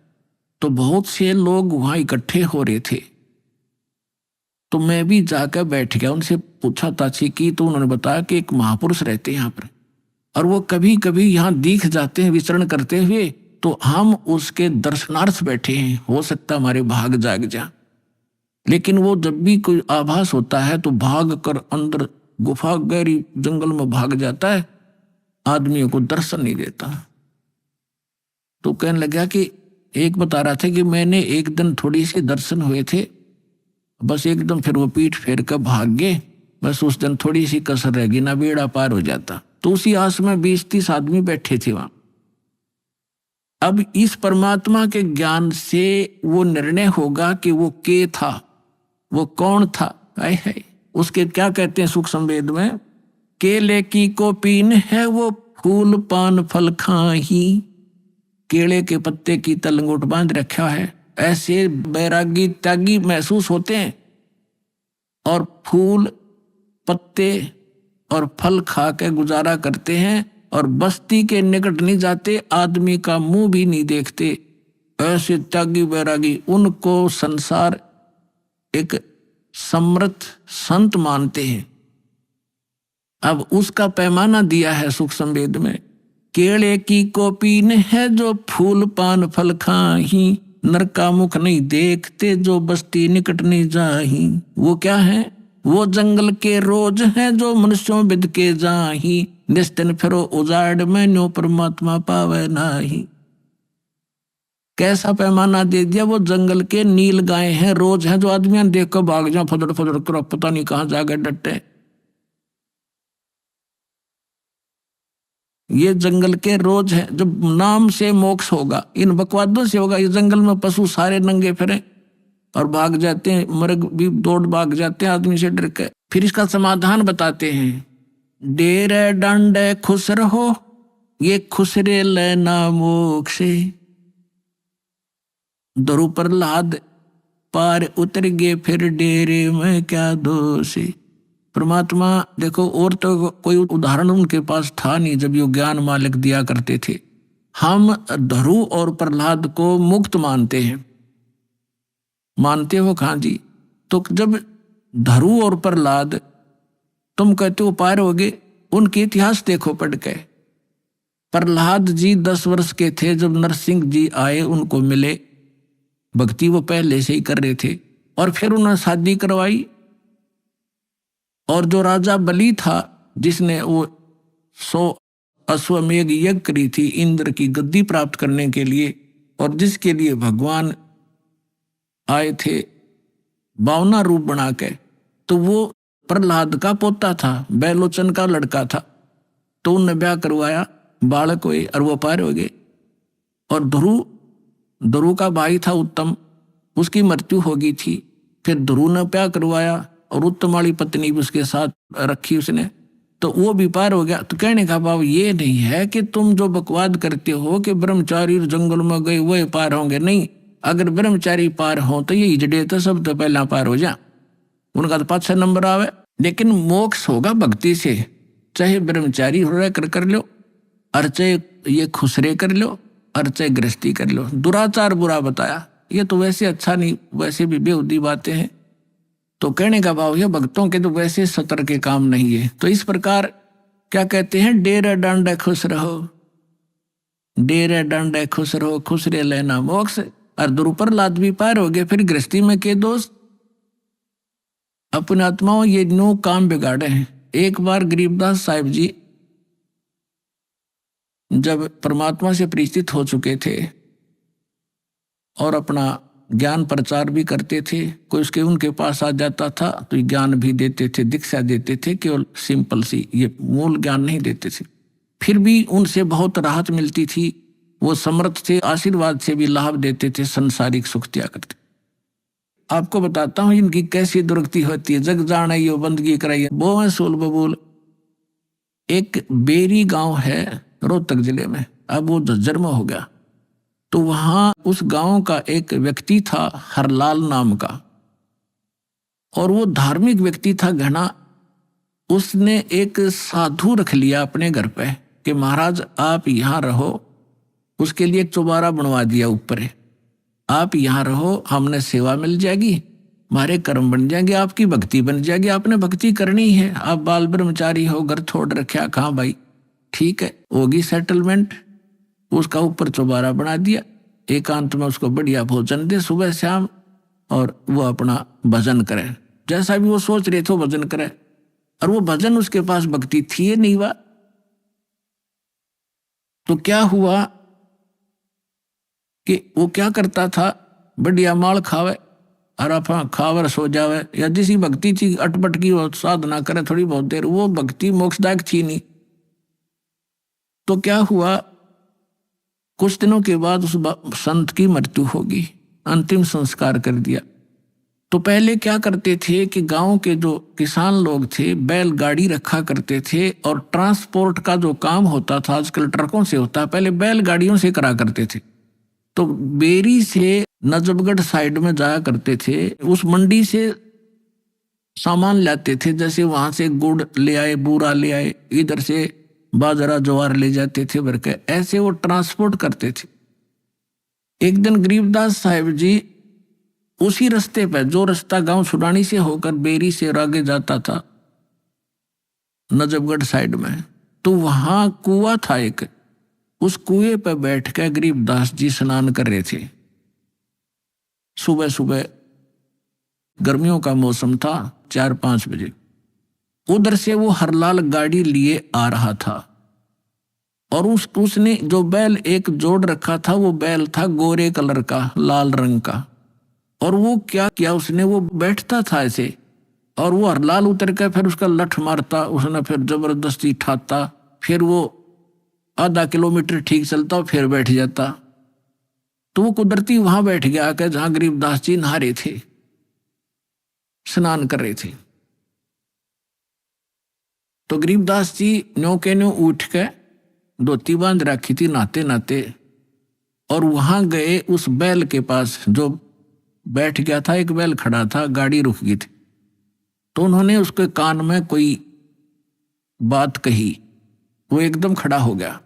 तो बहुत से लोग वहां इकट्ठे हो रहे थे। तो मैं भी जाकर बैठ गया, उनसे पूछा ताछी की, तो उन्होंने बताया कि एक महापुरुष रहते हैं यहाँ पर और वो कभी कभी यहाँ दिख जाते हैं विचरण करते हुए, तो हम उसके दर्शनार्थ बैठे हैं, हो सकता हमारे भाग जाग जा। लेकिन वो जब भी कोई आभास होता है तो भाग कर अंदर गुफा गहरी जंगल में भाग जाता है, आदमियों को दर्शन नहीं देता। तो कहने लगा कि एक बता रहा था कि मैंने एक दिन थोड़ी सी दर्शन हुए थे, बस एकदम फिर वो पीठ फेर कर भाग गए, बस उस दिन थोड़ी सी कसर रह गई, ना बेड़ा पार हो जाता। तो उसी आस में 20-30 आदमी बैठे थे वहां। अब इस परमात्मा के ज्ञान से वो निर्णय होगा कि वो के था, वो कौन था। है उसके क्या कहते हैं सुख संवेद में, केले की को पीन है वो फूल पान फल खाही। केले के पत्ते की तलंगोट बांध रखा है, ऐसे बैरागी त्यागी महसूस होते हैं और फूल पत्ते और फल खा के गुजारा करते हैं और बस्ती के निकट नहीं जाते, आदमी का मुंह भी नहीं देखते। ऐसे त्यागी बैरागी, उनको संसार एक समर्थ संत मानते हैं। अब उसका पैमाना दिया है सुख संवेद में, केले की कोपीन है जो फूल पान फल खाही, नर का मुख नहीं देखते जो बस्ती निकट नहीं जाही। वो क्या है, वो जंगल के रोज है जो मनुष्यों बिद के जाही, निस्तिन फिरो उजाड़ में न्यो परमात्मा पावे नाही। कैसा पैमाना दे दिया, वो जंगल के नील गाय हैं, रोज हैं जो आदमियां देख कर भाग जाओ फदड़ फदड़ कर, पता नहीं कहां जाकर डटे। ये जंगल के रोज है, जब नाम से मोक्ष होगा, इन बकवादों से होगा। ये जंगल में पशु सारे नंगे फिरे और भाग जाते हैं, मर्ग भी दौड़ भाग जाते हैं आदमी से डर के। फिर इसका समाधान बताते हैं, डेरे डंडे खुश रहो ये खुसरे लेना मोक्षे, दरु प्रहलाद पार उतर गए फिर डेरे में क्या दोषे। परमात्मा देखो, और तो कोई उदाहरण उनके पास था नहीं जब ये ज्ञान मालिक दिया करते थे। हम धरु और प्रहलाद को मुक्त मानते हैं, मानते हो खां जी। तो जब धरु और प्रहलाद तुम कहते हो पार हो गए, उनके इतिहास देखो पढ़ के। प्रहलाद जी 10 वर्ष के थे जब नरसिंह जी आए, उनको मिले, भक्ति वो पहले से ही कर रहे थे, और फिर उन्होंने शादी करवाई। और जो राजा बलि था जिसने वो 100 अश्वमेघ यज्ञ करी थी इंद्र की गद्दी प्राप्त करने के लिए, और जिसके लिए भगवान आए थे 52 रूप बना के, तो वो प्रहलाद का पोता था, बैलोचन का लड़का था। तो उनने ब्याह करवाया, बालक हुए और वो पार हो गए। और ध्रुव का भाई था उत्तम, उसकी मृत्यु हो गई थी। फिर ध्रुव ने ब्याह करवाया और उत्तम वाली पत्नी भी उसके साथ रखी उसने, तो वो भी पार हो गया। तो कहने का भाव ये नहीं है कि तुम जो बकवाद करते हो कि ब्रह्मचारी जंगल में गए वह पार होंगे, नहीं। अगर ब्रह्मचारी पार हो तो ये हिजड़े तो सब तो पहला पार हो जा, उनका तो 5-6 नंबर आवे। लेकिन मोक्ष होगा भक्ति से, चाहे ब्रह्मचारी हो कर लो, और चाहे ये खुसरे कर लो, और चाहे गृहस्थी कर लो। दुराचार बुरा बताया, ये तो वैसे अच्छा नहीं, वैसे भी बेहुदी बातें हैं। तो कहने का भाव है भक्तों के तो वैसे सतर के काम नहीं है। तो इस प्रकार क्या कहते हैं, डेरे डंडे खुश रहो, डेरे डंडे खुश रहो खुसरे लेना मोक्ष। और द्रुपरलाद भी पार हो गए। फिर गृहस्थी में के दोस्त अपने आत्माओं ये नो काम बिगाड़े हैं। एक बार गरीबदास साहिब जी जब परमात्मा से परिचित हो चुके थे और अपना ज्ञान प्रचार भी करते थे, कोई उसके उनके पास आ जाता था तो ज्ञान भी देते थे, दीक्षा देते थे, केवल सिंपल सी, ये मूल ज्ञान नहीं देते थे। फिर भी उनसे बहुत राहत मिलती थी, वो समर्थ थे, आशीर्वाद से भी लाभ देते थे, संसारिक सुख दिया करते। आपको बताता हूं इनकी कैसी दुर्गति होती है। जग जाने यो बंदगी कराइए बोवे सोल बबूल। एक बेरी गांव है रोहतक जिले में, अब वो झज्जर में हो गया। तो वहां उस गांव का एक व्यक्ति था हरलाल नाम का, और वो धार्मिक व्यक्ति था घना। उसने एक साधु रख लिया अपने घर पे कि महाराज आप यहां रहो। उसके लिए एक चौबारा बनवा दिया ऊपर है, आप यहाँ रहो, हमने सेवा मिल जाएगी, हमारे कर्म बन जाएंगे, आपकी भक्ति बन जाएगी, आपने भक्ति करनी है। आप बाल ब्रह्मचारी हो, घर छोड़ रखा, कहाँ भाई, ठीक है, होगी सेटलमेंट। उसका ऊपर चौबारा बना दिया, एकांत में उसको बढ़िया भोजन दे सुबह शाम, और वो अपना भजन करे, जैसा भी वो सोच रहे थे वो भजन करे। और वो भजन, उसके पास भक्ति थी नहीं हुआ। तो क्या हुआ कि वो क्या करता था, बढ़िया माल खावे और आप खावर सो जावे, या जिसी भक्ति थी अटपट की वो साधना करे थोड़ी बहुत देर, वो भक्ति मोक्षदायक थी नहीं। तो क्या हुआ, कुछ दिनों के बाद उस संत की मृत्यु होगी, अंतिम संस्कार कर दिया। तो पहले क्या करते थे कि गांव के जो किसान लोग थे बैलगाड़ी रखा करते थे, और ट्रांसपोर्ट का जो काम होता था आजकल ट्रकों से होता है, पहले बैलगाड़ियों से करा करते थे। तो बेरी से नजफगढ़ साइड में जाया करते थे, उस मंडी से सामान लाते थे, जैसे वहां से गुड़ ले आए, बूरा ले आए, इधर से बाजरा ज्वार ले जाते थे भर के, ऐसे वो ट्रांसपोर्ट करते थे। एक दिन गरीबदास साहिब जी उसी रास्ते पे, जो रास्ता गांव छुड़ानी से होकर बेरी से और आगे जाता था नजफगढ़ साइड में, तो वहां कुआं था एक, उस कुएं पे बैठ कर गरीबदास जी स्नान कर रहे थे। सुबह सुबह गर्मियों का मौसम था, 4-5 बजे। उधर से वो हरलाल गाड़ी लिए आ रहा था, और उसने जो बैल एक जोड़ रखा था, वो बैल था गोरे कलर का, लाल रंग का। और वो क्या किया उसने, वो बैठता था ऐसे, और वो हरलाल उतर कर फिर उसका लठ मारता, उसने फिर जबरदस्ती ठाता, फिर वो आधा किलोमीटर ठीक चलता, फिर बैठ जाता। तो वो कुदरती वहां बैठ गया आकर जहां गरीबदास जी नहा रहे थे, स्नान कर रहे थे। तो गरीबदास जी न्यों के न्यों उठ के धोती बांध रखी थी नहाते नहाते, और वहां गए उस बैल के पास जो बैठ गया था। एक बैल खड़ा था, गाड़ी रुक गई थी, तो उन्होंने उसके कान में कोई बात कही, वो एकदम खड़ा हो गया।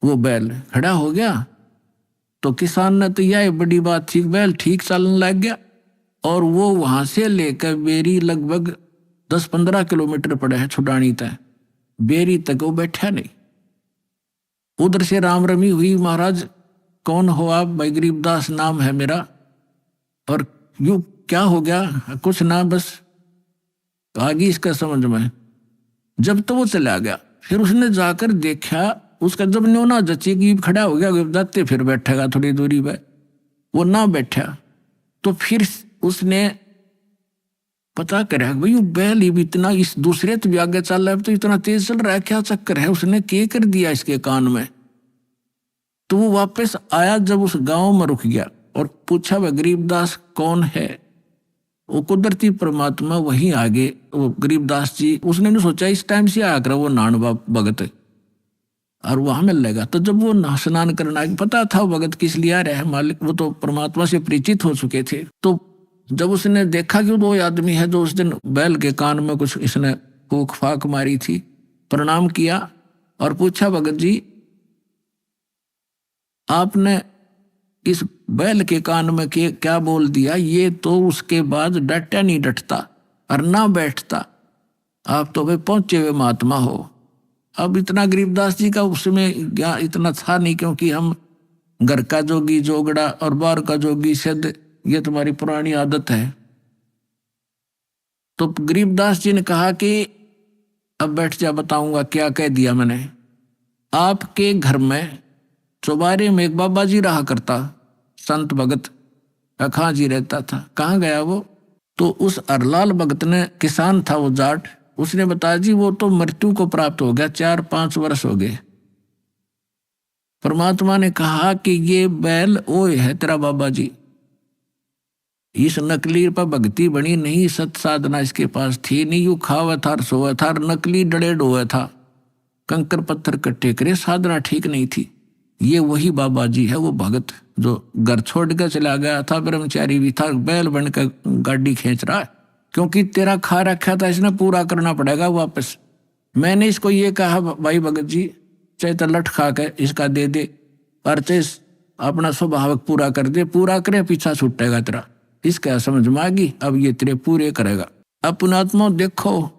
वो बैल खड़ा हो गया तो किसान ने तो यह बड़ी बात थी, बैल ठीक चलने लग गया, और वो वहां से लेकर बेरी लगभग 10-15 किलोमीटर पड़े है छुड़ानी तक, बेरी तक वो बैठा नहीं। उधर से राम रमी हुई, महाराज कौन हो आप? भाई गरीबदास नाम है मेरा। और यू क्या हो गया? कुछ ना, बस आगे इसका समझ में। जब तो वो चला गया, फिर उसने जाकर देखा, उसका जब न्योना जची की खड़ा हो गया, जाते फिर बैठेगा थोड़ी दूरी पे, वो ना बैठा। तो फिर उसने पता करा भाई बैल ही भी इतना, इस दूसरे तो भी आगे चल रहा है, तो इतना तेज चल रहा है, क्या चक्कर है? उसने क्या कर दिया इसके कान में? तो वो वापस आया, जब उस गांव में रुक गया और पूछा वह गरीबदास कौन है? वो कुदरती परमात्मा वहीं आगे, वो गरीबदास जी, उसने नहीं सोचा इस टाइम से आया कर वो नान भगत और वहां मिल लेगा। तो जब वो स्नान करना, पता था भगत किस लिए आ रहा है, मालिक वो तो परमात्मा से परिचित हो चुके थे। तो जब उसने देखा कि वो आदमी है जो उस दिन बैल के कान में कुछ इसने फूक फाक मारी थी, प्रणाम किया और पूछा भगत जी आपने इस बैल के कान में क्या बोल दिया? ये तो उसके बाद डटा नहीं डटता और ना बैठता, आप तो भाई पहुंचे हुए महात्मा हो। अब इतना गरीबदास जी का उसमें इतना था नहीं, क्योंकि हम घर का जोगी जोगड़ा और बाहर का जोगी सिद्ध, ये तुम्हारी पुरानी आदत है। तो गरीबदास जी ने कहा कि अब बैठ जा, बताऊंगा क्या कह दिया मैंने। आपके घर में चौबारे में एक बाबा जी रहा करता, संत भगत अखा जी रहता था। कहाँ गया वो? तो उस अरलाल भगत ने, किसान था वो जाट, उसने बताया जी वो तो मृत्यु को प्राप्त हो गया, 4-5 वर्ष हो गए। परमात्मा ने कहा कि ये बैल ओए है तेरा बाबा जी, इस नकली पर भक्ति बनी नहीं, सत साधना इसके पास थी नहीं, यू खावा था सोया था, नकली डड़े डोया था, कंकर पत्थर कट्टे करे, साधना ठीक नहीं थी। ये वही बाबा जी है, वो भगत जो घर छोड़ कर चला गया था, ब्रह्मचारी भी था, बैल बनकर गाड़ी खींच रहा है, क्योंकि तेरा खा रखा था, इसने पूरा करना पड़ेगा वापस। मैंने इसको ये कहा भाई भगत जी, चाहे तो लठ खा के इसका दे दे, और चाहे अपना स्वभाव पूरा कर दे, पूरा करे पीछा छूटेगा तेरा। इसका समझ में आ गई, अब ये तेरे पूरे करेगा। अब पुणात्मा देखो,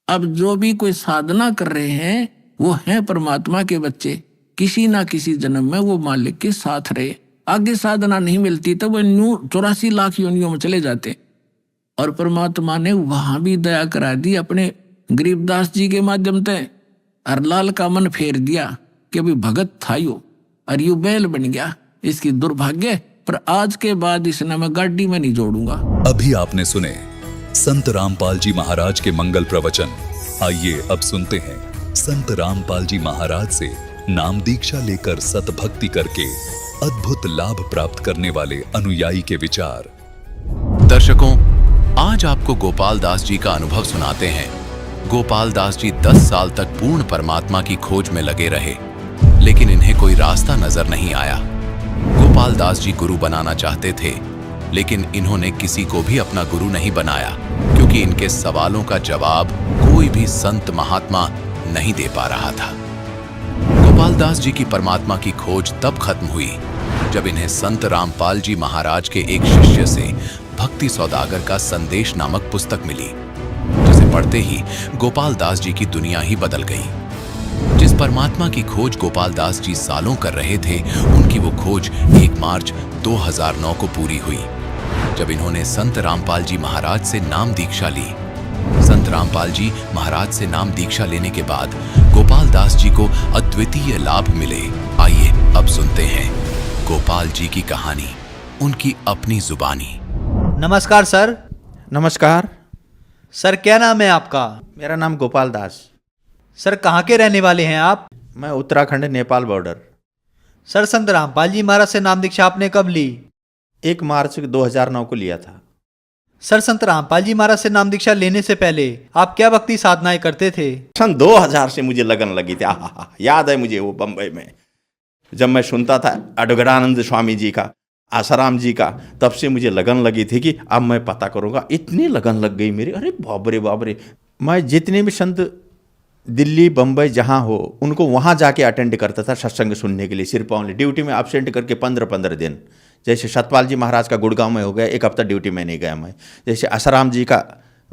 अब जो भी कोई साधना कर रहे हैं वो हैं परमात्मा के बच्चे, किसी ना किसी जन्म में वो मालिक के साथ रहे। आगे साधना नहीं मिलती तो वो 84 लाख योनियों में चले जाते। और परमात्मा ने वहां भी दया करा दी अपने गरीबदास जी के माध्यम से। हरलाल का मन फेर दिया कि अभी भगत था यो, और यू बैल बन गया। इसकी दुर्भाग्य, पर आज के बाद इसने मैं गाड़ी में नहीं जोड़ूंगा। अभी आपने सुने संत रामपाल जी महाराज के मंगल प्रवचन। आइए अब सुनते हैं संत रामपाल जी महाराज से नाम दीक्षा लेकर सतभक्ति करके अद्भुत लाभ प्राप्त करने वाले अनुयायी के विचार। दर्शकों, आज आपको गोपाल दास जी का अनुभव सुनाते हैं। गोपाल दास जी 10 साल तक पूर्ण परमात्मा की खोज में लगे रहे, लेकिन इन्हें कोई रास्ता नजर नहीं आया। गोपाल दास जी गुरु बनाना चाहते थे, लेकिन इन्होंने किसी को भी अपना गुरु नहीं बनाया, क्योंकि इनके सवालों का जवाब कोई भी संत महात्मा नहीं दे पा रहा था। गोपाल दास जी की परमात्मा की खोज तब खत्म हुई जब इन्हें संत रामपाल जी महाराज के एक शिष्य से भक्ति सौदागर का संदेश नामक पुस्तक मिली, जिसे पढ़ते ही गोपाल दास जी की दुनिया ही बदल गई। जिस परमात्मा की खोज गोपाल दास जी सालों कर रहे थे, उनकी वो खोज 1 मार्च 2009 को पूरी हुई, जब इन्होंने संत रामपाल जी महाराज से नाम दीक्षा ली। संत रामपाल जी महाराज से नाम दीक्षा लेने के बाद गोपाल दास जी को अद्वितीय लाभ मिले। आइए अब सुनते हैं गोपाल जी की कहानी, उनकी अपनी जुबानी। नमस्कार सर। नमस्कार। सर क्या नाम है आपका? मेरा नाम गोपाल दास। सर कहाँ के रहने वाले हैं आप? मैं उत्तराखंड नेपाल बॉर्डर। सर संत रामपाल जी महाराज से नाम दीक्षा आपने कब ली? 1 मार्च 2009 को लिया था। सर संत रामपाल जी महाराज से नाम दीक्षा लेने से पहले आप क्या भक्ति साधनाएं करते थे? सन 2000 से मुझे लगन लगी थी। याद है मुझे वो बम्बई में जब मैं सुनता था अडगड़ानंद स्वामी जी का, आसाराम जी का, तब से मुझे लगन लगी थी कि अब मैं पता करूँगा। इतनी लगन लग गई मेरी, अरे बाबरे बाबरे। मैं जितने भी संत दिल्ली बम्बई जहाँ हो उनको वहाँ जाके अटेंड करता था सत्संग सुनने के लिए, सिर्फ ओनली ड्यूटी में एब्सेंट करके 15-15 दिन। जैसे सतपाल जी महाराज का गुड़गांव में हो गया, 1 हफ्ता ड्यूटी में नहीं गया मैं। जैसे आसाराम जी का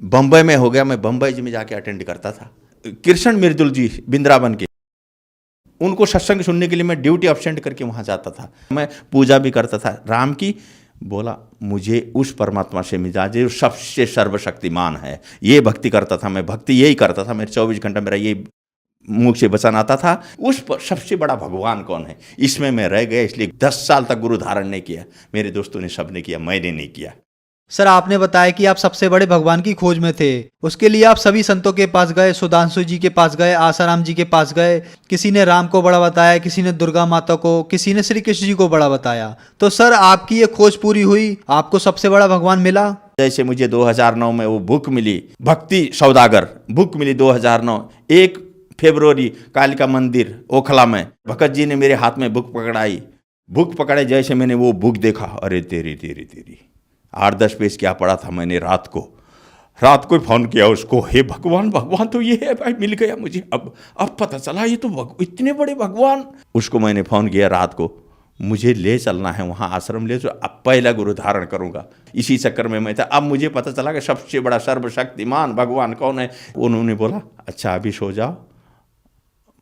बम्बई में हो गया, मैं बम्बई जी में जाके अटेंड करता था। कृष्ण मिर्दुल जी बिंद्रावन के, उनको सत्संग सुनने के लिए मैं ड्यूटी एब्सेंट करके वहाँ जाता था। मैं पूजा भी करता था राम की। बोला मुझे उस परमात्मा से मिला जो सबसे सर्वशक्तिमान है, ये भक्ति करता था मैं। भक्ति यही करता था, मेरे 24 घंटा मेरा ये मुख से वचन आता था। उस पर सबसे बड़ा भगवान कौन है, इसमें मैं रह गया। इसलिए 10 साल तक गुरु धारण नहीं किया। मेरे दोस्तों ने सबने किया, मैंने नहीं किया। सर आपने बताया कि आप सबसे बड़े भगवान की खोज में थे। उसके लिए आप सभी संतों के पास गए, सुधांशु जी के पास गए, आसाराम जी के पास गए। किसी ने राम को बड़ा बताया, किसी ने दुर्गा माता को, किसी ने श्री कृष्ण जी को बड़ा बताया। तो सर आपकी ये खोज पूरी हुई, आपको सबसे बड़ा भगवान मिला। जैसे मुझे 2009 में वो बुक मिली, भक्ति सौदागर बुक मिली 2009। 1 फरवरी कालिका मंदिर ओखला में भगत जी ने मेरे हाथ में बुक पकड़ाई। बुक पकड़े जैसे मैंने वो बुक देखा, अरे तेरी 8-10 पेज क्या पढ़ा था मैंने। रात को फ़ोन किया उसको, हे भगवान, भगवान तो ये है भाई, मिल गया मुझे। अब पता चला ये तो इतने बड़े भगवान। उसको मैंने फ़ोन किया रात को, मुझे ले चलना है वहाँ आश्रम ले, तो अब पहला गुरु धारण करूँगा। इसी चक्कर में मैं था। अब मुझे पता चला कि सबसे बड़ा सर्वशक्तिमान भगवान कौन है। उन्होंने बोला अच्छा अभी सो जाओ,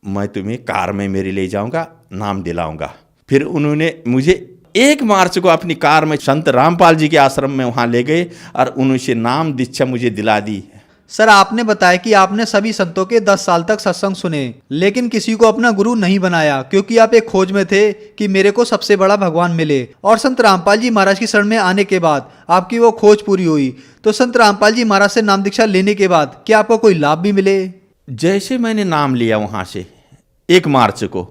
मैं तुम्हें कार में मेरे ले जाऊँगा, नाम दिलाऊँगा। फिर उन्होंने मुझे 1 मार्च को अपनी कार में संत रामपाल जी के आश्रम में वहाँ ले गए और उनसे नाम दीक्षा मुझे दिला दी। सर आपने बताया कि आपने सभी संतों के 10 साल तक सत्संग सुने, लेकिन किसी को अपना गुरु नहीं बनाया, क्योंकि आप एक खोज में थे कि मेरे को सबसे बड़ा भगवान मिले। और संत रामपाल जी महाराज की शरण में आने के बाद आपकी वो खोज पूरी हुई। तो संत रामपाल जी महाराज से नाम दीक्षा लेने के बाद क्या आपको कोई लाभ भी मिले? जैसे मैंने नाम लिया वहाँ से 1 मार्च को,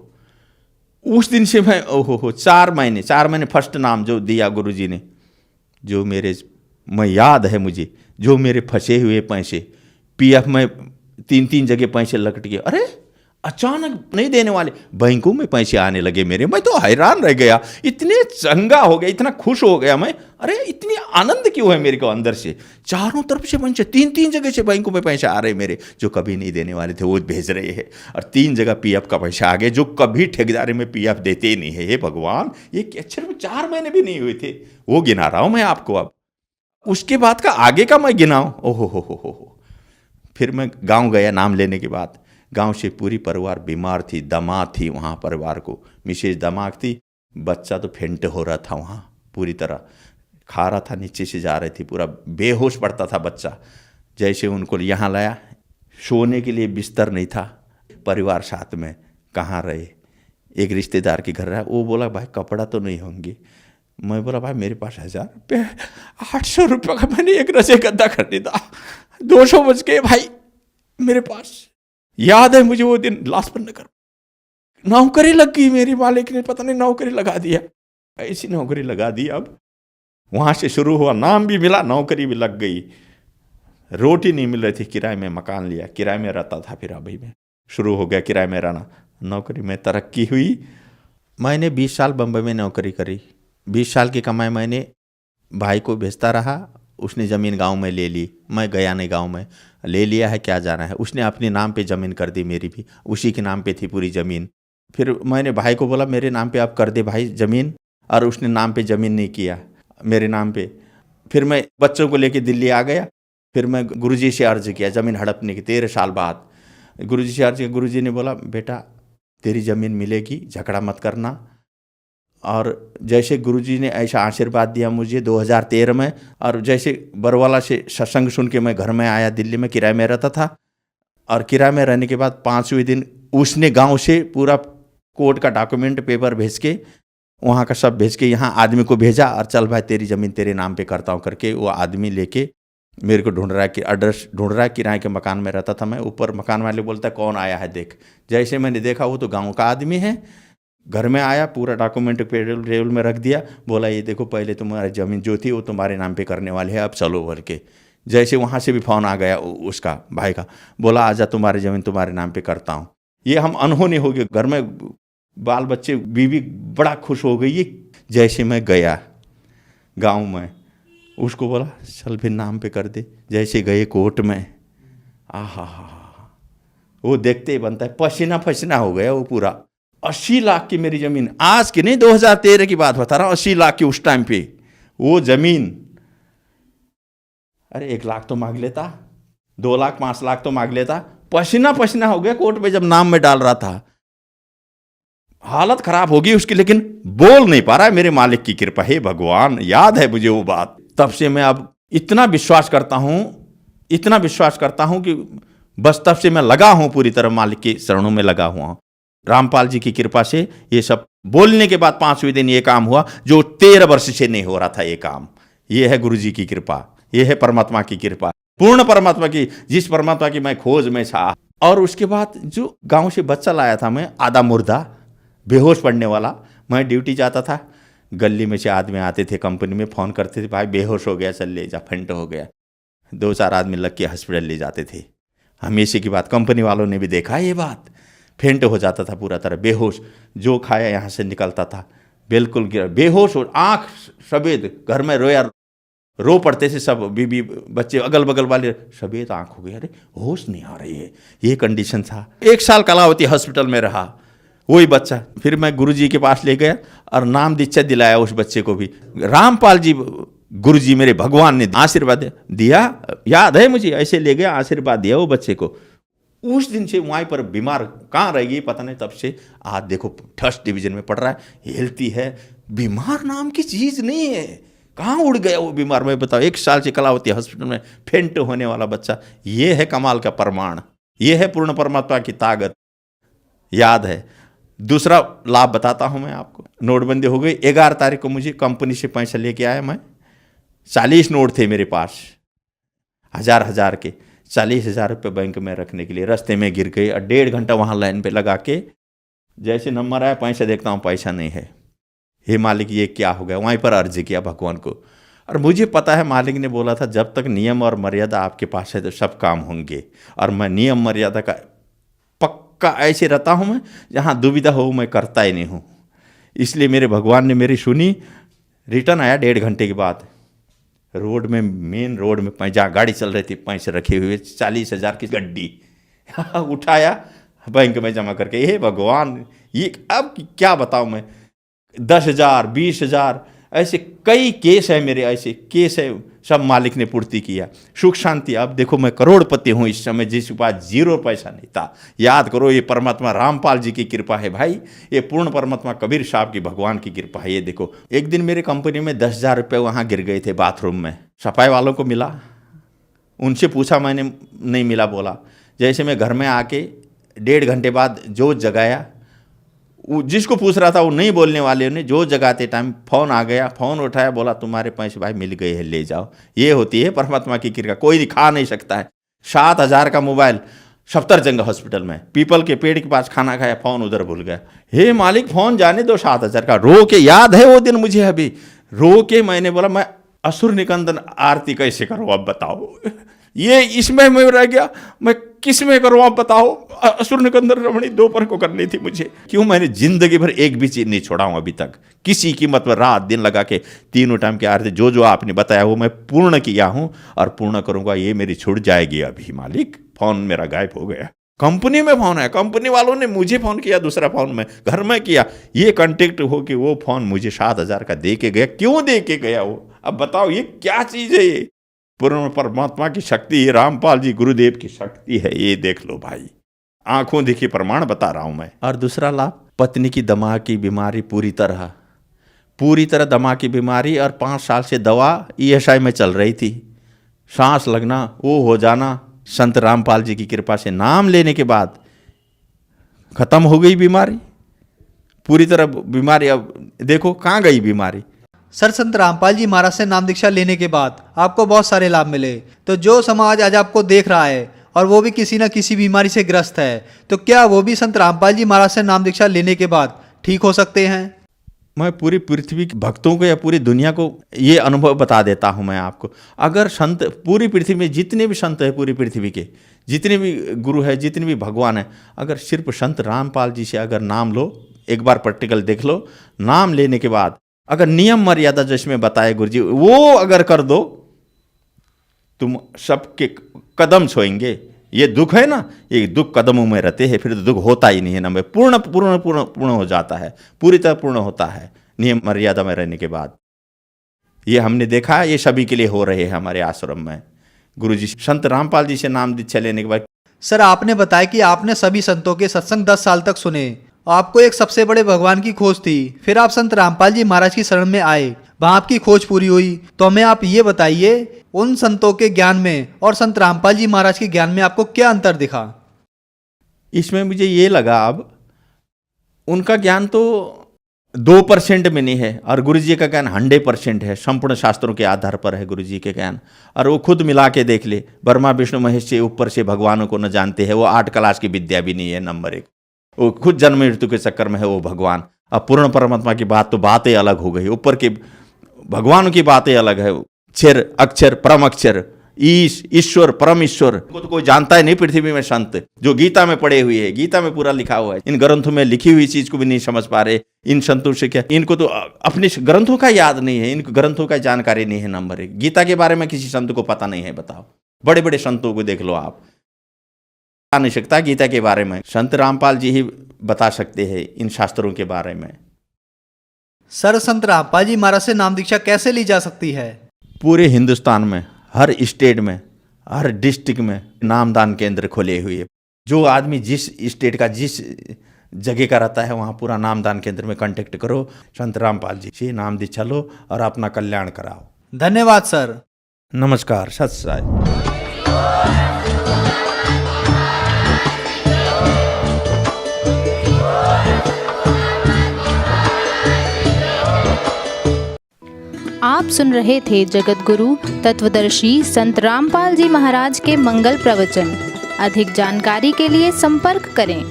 उस दिन से मैं 4 महीने फर्स्ट नाम जो दिया गुरुजी ने, जो मैं याद है मुझे, जो मेरे फंसे हुए पैसे, पीएफ में 3 जगह पैसे लकट गए। अरे अचानक नहीं देने वाले, बैंकों में पैसे आने लगे मेरे। मैं तो हैरान रह गया, इतने चंगा हो गया, इतना खुश हो गया मैं। अरे इतनी आनंद क्यों है मेरे को अंदर से। चारों तरफ से पैसे, 3 जगह से बैंकों में पैसे आ रहे मेरे, जो कभी नहीं देने वाले थे वो भेज रहे हैं। और 3 जगह पीएफ का पैसा आ गया, जो कभी ठेकेदारी में पीएफ देते ही नहीं है। हे भगवान, ये अक्षर में 4 महीने भी नहीं हुए थे, वो गिना रहा हूं मैं आपको। अब उसके बाद का आगे का मैं गिनाऊं, ओहो हो। फिर मैं गाँव गया नाम लेने के बाद। गांव से पूरी परिवार बीमार थी, दमा थी वहाँ परिवार को, मिसेज दमाग थी, बच्चा तो फेंट हो रहा था वहाँ, पूरी तरह खा रहा था, नीचे से जा रही थी, पूरा बेहोश पड़ता था बच्चा। जैसे उनको यहाँ लाया, सोने के लिए बिस्तर नहीं था, परिवार साथ में कहाँ रहे, एक रिश्तेदार के घर रहा। वो बोला भाई कपड़ा तो नहीं होंगे। मैं बोला भाई मेरे पास 1000 रुपये, 800 रुपये का मैंने एक रसे गद्दा खरीदा, 200 बच गए भाई मेरे पास। याद है मुझे वो दिन लाजपत नगर, नौकरी लग गई मेरी, मालिक ने पता नहीं नौकरी लगा दिया, ऐसी नौकरी लगा दी। अब वहाँ से शुरू हुआ, नाम भी मिला, नौकरी भी लग गई, रोटी नहीं मिल रही थी, किराए में मकान लिया, किराए में रहता था। फिर अभी में शुरू हो गया किराए में रहना, नौकरी में तरक्की हुई। मैंने 20 साल बम्बई में नौकरी करी, 20 साल की कमाई मैंने भाई को भेजता रहा। उसने ज़मीन गांव में ले ली, मैं गया नहीं गांव में, ले लिया है क्या जाना है। उसने अपने नाम पे ज़मीन कर दी, मेरी भी उसी के नाम पे थी पूरी ज़मीन। फिर मैंने भाई को बोला मेरे नाम पे आप कर दे भाई ज़मीन, और उसने नाम पे ज़मीन नहीं किया मेरे नाम पे। फिर मैं बच्चों को लेके दिल्ली आ गया। फिर मैं गुरुजी से अर्ज किया ज़मीन हड़पने की, 13 साल बाद गुरुजी से अर्ज किया। गुरुजी ने बोला बेटा तेरी ज़मीन मिलेगी, झगड़ा मत करना। और जैसे गुरुजी ने ऐसा आशीर्वाद दिया मुझे 2013 में, और जैसे बरवाला से सत्संग सुन के मैं घर में आया, दिल्ली में किराए में रहता था, और किराए में रहने के बाद 5वें दिन उसने गांव से पूरा कोर्ट का डॉक्यूमेंट पेपर भेज के, वहाँ का सब भेज के यहाँ आदमी को भेजा, और चल भाई तेरी ज़मीन तेरे नाम पे करता हूँ करके वो आदमी लेके मेरे को ढूंढ रहा है, कि एड्रेस ढूंढ रहा है। किराए के मकान में रहता था मैं, ऊपर मकान वाले बोलता है कौन आया है देख। जैसे मैंने देखा वो तो गाँव का आदमी है, घर में आया, पूरा डॉक्यूमेंट टेबल में रख दिया, बोला ये देखो पहले तुम्हारी ज़मीन जो थी वो तुम्हारे नाम पे करने वाले है, अब चलो भर के। जैसे वहाँ से भी फ़ोन आ गया उसका भाई का, बोला आजा तुम्हारी ज़मीन तुम्हारे नाम पे करता हूँ। ये हम अनहोनी हो गए, घर में बाल बच्चे, बीवी बड़ा खुश हो गई। जैसे मैं गया गाँव में, उसको बोला चल फिर नाम पे कर दे। जैसे गए कोर्ट में, आहा वो देखते ही बनता है, पसीना पसीना हो गया वो पूरा। 80 लाख की मेरी ज़मीन, आज की नहीं 2013 की बात बता रहा हूँ, 80 लाख की उस टाइम पे वो ज़मीन। अरे 1 लाख तो मांग लेता, 2 लाख 5 लाख तो मांग लेता। पसीना पसीना हो गया कोर्ट में जब नाम में डाल रहा था, हालत खराब होगी उसकी, लेकिन बोल नहीं पा रहा है। मेरे मालिक की कृपा है भगवान, याद है मुझे वो बात। तब से मैं अब इतना विश्वास करता हूँ, इतना विश्वास करता हूँ कि बस तब से मैं लगा हूँ पूरी तरह मालिक के शरणों में लगा हुआ हूँ। रामपाल जी की कृपा से ये सब बोलने के बाद 5वें दिन ये काम हुआ जो 13 वर्ष से नहीं हो रहा था ये काम। ये है गुरु जी की कृपा, ये है परमात्मा की कृपा, पूर्ण परमात्मा की, जिस परमात्मा की मैं खोज में था। और उसके बाद जो गांव से बच्चा लाया था मैं, आधा मुर्दा बेहोश पड़ने वाला, मैं ड्यूटी जाता था, गली में से आदमी आते थे, कंपनी में फ़ोन करते थे, भाई बेहोश हो गया चल ले जा, फेंट हो गया। 2-4 आदमी लग के हॉस्पिटल ले जाते थे। हमेशा की बात, कंपनी वालों ने भी देखा ये बात, फेंट हो जाता था पूरा तरह बेहोश, जो खाया यहाँ से निकलता था बिल्कुल गिरा बेहोश हो, आँख सफ़ेद, घर में रोया, रो पड़ते थे सब, बीबी बच्चे अगल बगल वाले, सफ़ेद आँख हो गई, अरे होश नहीं आ रही है, ये कंडीशन था। 1 साल कलावती हॉस्पिटल में रहा वही बच्चा। फिर मैं गुरुजी के पास ले गया और नाम दीक्षा दिलाया उस बच्चे को भी। रामपाल जी गुरुजी मेरे भगवान ने आशीर्वाद दिया, याद है मुझे, ऐसे ले गया आशीर्वाद दिया वो बच्चे को। उस दिन से वहीं पर बीमार कहाँ रहेगी पता नहीं, तब से आज देखो 1st डिवीजन में पढ़ रहा है, हेल्थी है। बीमार नाम की चीज़ नहीं है, कहाँ उड़ गया वो बीमार, मैं बताओ। 1 साल से कलावती हॉस्पिटल में फेंट होने वाला बच्चा, ये है कमाल का प्रमाण, ये है पूर्ण परमात्मा की ताकत। याद है। दूसरा लाभ बताता हूं मैं आपको, नोटबंदी हो गई। 11 तारीख को मुझे कंपनी से पैसा लेके आया मैं, 40 नोट थे मेरे पास, 1000 के, 40,000 रुपये बैंक में रखने के लिए। रास्ते में गिर गए और 1.5 घंटा वहाँ लाइन पे लगा के, जैसे नंबर आया पैसा देखता हूँ पैसा नहीं है। हे मालिक ये क्या हो गया, वहीं पर अर्ज किया भगवान को। और मुझे पता है मालिक ने बोला था जब तक नियम और मर्यादा आपके पास है तो सब काम होंगे, और मैं नियम मर्यादा का पक्का ऐसे रहता हूँ मैं, जहाँ दुविधा हो मैं करता ही नहीं हूँ। इसलिए मेरे भगवान ने मेरी सुनी। रिटर्न आया 1.5 घंटे के बाद। रोड में, मेन रोड में जहाँ गाड़ी चल रही थी, पैसे रखे हुए 40,000 की गड्डी उठाया, बैंक में जमा करके। हे भगवान, ये अब क्या बताऊँ मैं, 10,000 20,000 ऐसे कई केस है मेरे, ऐसे केस है, सब मालिक ने पूर्ति किया। सुख शांति। अब देखो मैं करोड़पति हूँ इस समय, जिसके पास 0 पैसा नहीं था। याद करो, ये परमात्मा रामपाल जी की कृपा है भाई, ये पूर्ण परमात्मा कबीर साहब की, भगवान की कृपा है। ये देखो, एक दिन मेरे कंपनी में 10,000 रुपये वहाँ गिर गए थे बाथरूम में। सफाई वालों को मिला, उनसे पूछा मैंने, नहीं मिला। बोला जैसे मैं घर में आके 1.5 घंटे बाद जोत जगाया, जिसको पूछ रहा था वो नहीं बोलने वाले ने, जो जगाते टाइम फ़ोन आ गया, फ़ोन उठाया, बोला तुम्हारे पैसे भाई मिल गए हैं, ले जाओ। ये होती है परमात्मा की कृपा, कोई दिखा नहीं सकता है। 7,000 का मोबाइल सफदरजंग हॉस्पिटल में, पीपल के पेड़ के पास खाना खाया, फ़ोन उधर भूल गया। हे मालिक, फ़ोन जाने दो 7,000 का। रो के, याद है वो दिन मुझे अभी, रो के मैंने बोला मैं असुर निकंदन आरती कैसे करूँ अब बताओ। ये इसमें मैं रह गया, मैं किस में करूँ आप बताओ। असुर निकंदन रमणी दोपहर को करनी थी मुझे। क्यों, मैंने जिंदगी भर एक भी चीज़ नहीं छोड़ा हूँ अभी तक, किसी कीमत पर रात दिन लगा के 3 टाइम की आरती, जो जो आपने बताया वो मैं पूर्ण किया हूँ और पूर्ण करूँगा। ये मेरी छूट जाएगी अभी मालिक। फ़ोन मेरा गायब हो गया। कंपनी में फ़ोन है, कंपनी वालों ने मुझे फ़ोन किया, दूसरा फ़ोन में घर में किया। ये कॉन्टेक्ट हो कि वो फ़ोन मुझे 7,000 का दे के गया। क्यों दे के गया वो, अब बताओ, ये क्या चीज़ है। ये पूर्ण परमात्मा की शक्ति, ये रामपाल जी गुरुदेव की शक्ति है। ये देख लो भाई, आंखों देखी प्रमाण बता रहा हूं मैं। और दूसरा लाभ, पत्नी की दमा की बीमारी पूरी तरह दमा की बीमारी, और 5 साल से दवा ESI में चल रही थी। सांस लगना, वो हो जाना, संत रामपाल जी की कृपा से नाम लेने के बाद खत्म हो गई बीमारी पूरी तरह। बीमारी अब देखो कहाँ गई बीमारी। सर, संत रामपाल जी महाराज से नाम दीक्षा लेने के बाद आपको बहुत सारे लाभ मिले। तो जो समाज आज आपको देख रहा है और वो भी किसी न किसी बीमारी से ग्रस्त है, तो क्या वो भी संत रामपाल जी महाराज से नाम दीक्षा लेने के बाद ठीक हो सकते हैं? मैं पूरी पृथ्वी के भक्तों को या पूरी दुनिया को ये अनुभव बता देता हूँ मैं आपको। अगर संत, पूरी पृथ्वी में जितने भी संत हैं, पूरी पृथ्वी के जितने भी गुरु हैं, जितने भी भगवान हैं, अगर सिर्फ संत रामपाल जी से अगर नाम लो, एक बार प्रैक्टिकल देख लो, नाम लेने के बाद अगर नियम मर्यादा जिसमें बताए गुरु जी, वो अगर कर दो, तुम सबके कदम छोएंगे। ये दुख है ना, ये दुख कदमों में रहते हैं, फिर तो दुख होता ही नहीं है ना। में पूर्ण पूर्ण पूर्ण पूर्ण हो जाता है, पूरी तरह पूर्ण होता है नियम मर्यादा में रहने के बाद। ये हमने देखा है, ये सभी के लिए हो रहे हैं हमारे आश्रम में। गुरु जी संत रामपाल जी से नाम दीक्षा लेने के बाद। सर, आपने बताया कि आपने सभी संतों के सत्संग 10 साल तक सुने, आपको एक सबसे बड़े भगवान की खोज थी। फिर आप संत रामपाल जी महाराज की शरण में आए, वहां आपकी खोज पूरी हुई। तो हमें आप ये बताइए, उन संतों के ज्ञान में और संत रामपाल जी महाराज के ज्ञान में आपको क्या अंतर दिखा? इसमें मुझे ये लगा, अब उनका ज्ञान तो 2% में नहीं है और गुरु जी का ज्ञान 100% है। संपूर्ण शास्त्रों के आधार पर है गुरु जी के ज्ञान। और वो खुद मिला के देख ले, ब्रह्मा विष्णु महेश से ऊपर से भगवानों को न जानते हैं। वो 8 क्लास की विद्या भी नहीं है, नंबर 1। वो खुद जन्म मृत्यु के चक्कर में है वो भगवान। अब पूर्ण परमात्मा की बात तो बातें अलग हो गई, ऊपर के भगवान की बातें अलग है। क्षर अक्षर परम अक्षर, ईश ईश्वर परम ईश्वर को तो कोई जानता ही नहीं पृथ्वी में। संत जो गीता में पढ़े हुए हैं, गीता में पूरा लिखा हुआ है, इन ग्रंथों में लिखी हुई चीज को भी नहीं समझ पा रहे। इन संतों से क्या, इनको तो अपने ग्रंथों का याद नहीं है, इनको ग्रंथों का जानकारी नहीं है। नंबर 1, गीता के बारे में किसी संत को पता नहीं है। बताओ, बड़े बड़े संतों को देख लो आप, बता नहीं सकता गीता के बारे में। संत रामपाल जी ही बता सकते हैं इन शास्त्रों के बारे में। सर, संत रामपाल जी महाराज से नाम दीक्षा कैसे ली जा सकती है? पूरे हिंदुस्तान में, हर स्टेट में, हर डिस्ट्रिक्ट में नामदान केंद्र खोले हुए। जो आदमी जिस स्टेट का, जिस जगह का रहता है, वहाँ पूरा नामदान केंद्र में कांटेक्ट करो, संत रामपाल जी से नाम दीक्षा लो और अपना कल्याण कराओ। धन्यवाद सर। नमस्कार, सत साई। आप सुन रहे थे जगत गुरु तत्वदर्शी संत रामपाल जी महाराज के मंगल प्रवचन। अधिक जानकारी के लिए संपर्क करें।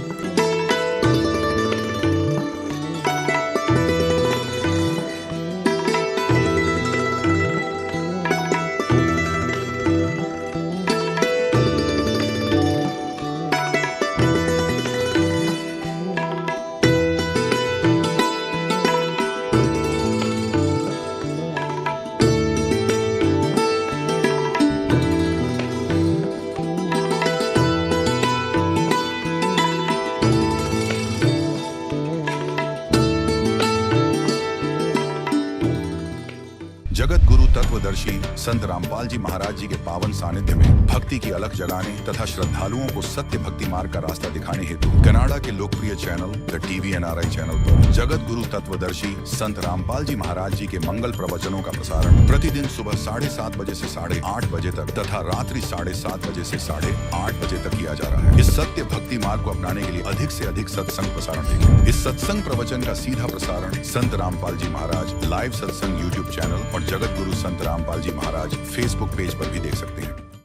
जगत गुरु तत्वदर्शी संत रामपाल जी महाराज जी के पावन सानिध्य में भक्ति की अलख जगाने तथा श्रद्धालुओं को सत्य भक्ति मार्ग का रास्ता दिखाने हेतु कनाडा के लोकप्रिय channel the TV NRI channel पर जगत गुरु तत्वदर्शी संत रामपाल जी महाराज जी के मंगल प्रवचनों का प्रसारण प्रतिदिन सुबह 7:30 बजे से 8:30 बजे तक तथा रात्रि 7:30 बजे से 8:30 बजे तक किया जा रहा है। इस सत्य भक्ति मार्ग को अपनाने के लिए अधिक से अधिक सत्संग प्रसारण देखें। इस सत्संग प्रवचन का सीधा प्रसारण संत रामपाल जी महाराज लाइव सत्संग YouTube चैनल और जगत गुरु संत रामपाल जी महाराज Facebook पेज पर भी देख सकते हैं।